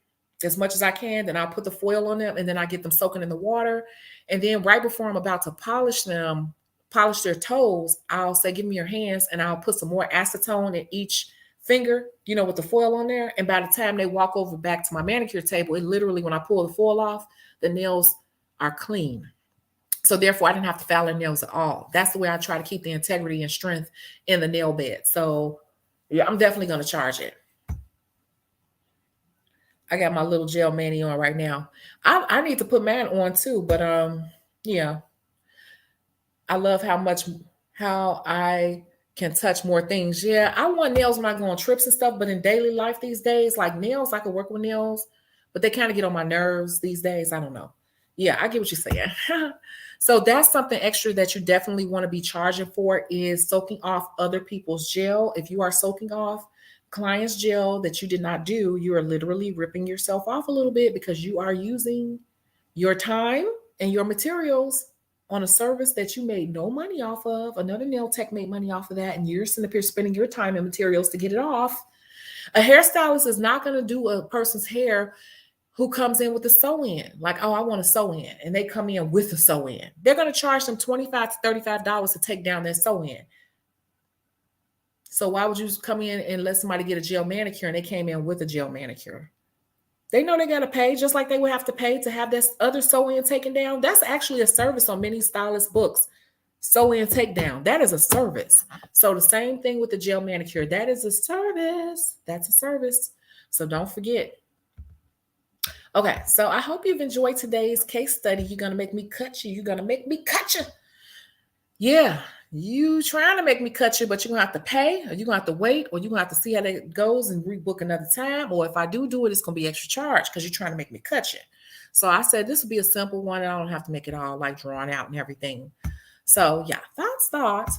as much as I can. Then I'll put the foil on them and then I get them soaking in the water. And then right before I'm about to polish their toes, I'll say, give me your hands, and I'll put some more acetone in each finger, with the foil on there. And by the time they walk over back to my manicure table, it literally, when I pull the foil off, the nails are clean. So therefore, I didn't have to file their nails at all. That's the way I try to keep the integrity and strength in the nail bed. So yeah, I'm definitely going to charge it. I got my little gel mani on right now. I need to put mine on too, but yeah. I love how I can touch more things. Yeah, I want nails when I go on trips and stuff, but in daily life these days, like nails, I can work with nails, but they kind of get on my nerves these days. I don't know. Yeah, I get what you're saying. So that's something extra that you definitely want to be charging for, is soaking off other people's gel. If you are soaking off client's gel that you did not do, you are literally ripping yourself off a little bit because you are using your time and your materials on a service that you made no money off of. Another nail tech made money off of that, and you're sitting up here spending your time and materials to get it off. A hairstylist is not going to do a person's hair who comes in with a sew-in. Like, oh, I want a sew-in, and they come in with a sew-in. They're going to charge them $25 to $35 to take down their sew-in. So why would you come in and let somebody get a gel manicure and they came in with a gel manicure? They know they got to pay, just like they would have to pay to have this other sew-in taken down. That's actually a service on many stylist books. Sew-in takedown. That is a service. So the same thing with the gel manicure. That is a service. That's a service. So don't forget. Okay, so I hope you've enjoyed today's case study. You're going to make me cut you. You're going to make me cut you. Yeah, you trying to make me cut you, but you're going to have to pay, or you're going to have to wait, or you're going to have to see how that goes and rebook another time. Or if I do it, it's going to be extra charge because you're trying to make me cut you. So I said this would be a simple one, and I don't have to make it all like drawn out and everything. So yeah, thoughts.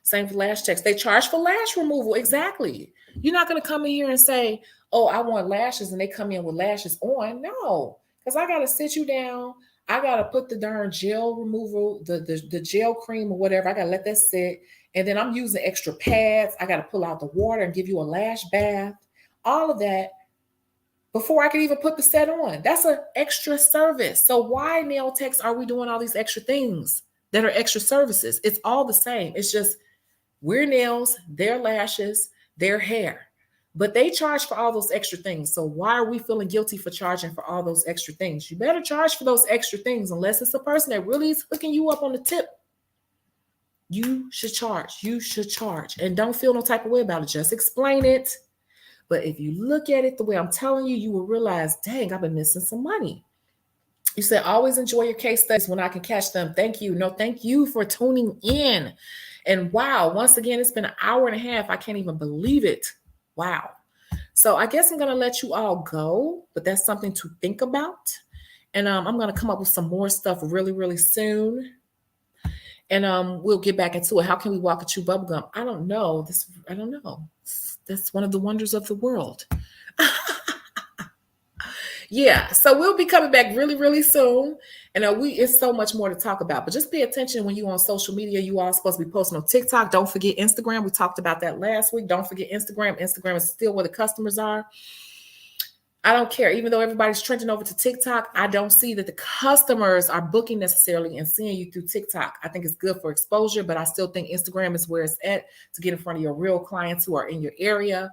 Same for lash checks. They charge for lash removal. Exactly. You're not going to come in here and say, oh, I want lashes, and they come in with lashes on. No, because I got to sit you down. I got to put the darn gel removal, the gel cream or whatever. I got to let that sit. And then I'm using extra pads. I got to pull out the water and give you a lash bath. All of that before I can even put the set on. That's an extra service. So why, nail techs, are we doing all these extra things? that are extra services. It's all the same. It's just wear nails, their lashes, their hair. But they charge for all those extra things. So why are we feeling guilty for charging for all those extra things? You better charge for those extra things unless it's a person that really is hooking you up on the tip. You should charge. You should charge. And don't feel no type of way about it. Just explain it. But if you look at it the way I'm telling you, you will realize, dang, I've been missing some money. You said, always enjoy your case studies when I can catch them. Thank you. No, thank you for tuning in. And wow, once again, it's been an hour and a half. I can't even believe it. Wow. So I guess I'm going to let you all go, but that's something to think about. And I'm going to come up with some more stuff really, really soon. And we'll get back into it. How can we walk and chew bubblegum? I don't know. I don't know. That's one of the wonders of the world. Yeah, so we'll be coming back really, really soon. And it's so much more to talk about. But just pay attention when you're on social media. You all supposed to be posting on TikTok. Don't forget Instagram. We talked about that last week. Don't forget Instagram. Instagram is still where the customers are. I don't care. Even though everybody's trending over to TikTok, I don't see that the customers are booking necessarily and seeing you through TikTok. I think it's good for exposure, but I still think Instagram is where it's at to get in front of your real clients who are in your area.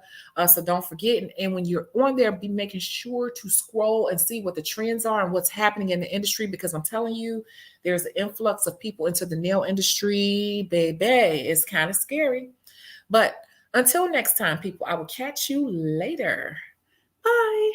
So don't forget. And when you're on there, be making sure to scroll and see what the trends are and what's happening in the industry, because I'm telling you, there's an influx of people into the nail industry. Baby, it's kind of scary. But until next time, people, I will catch you later. Bye.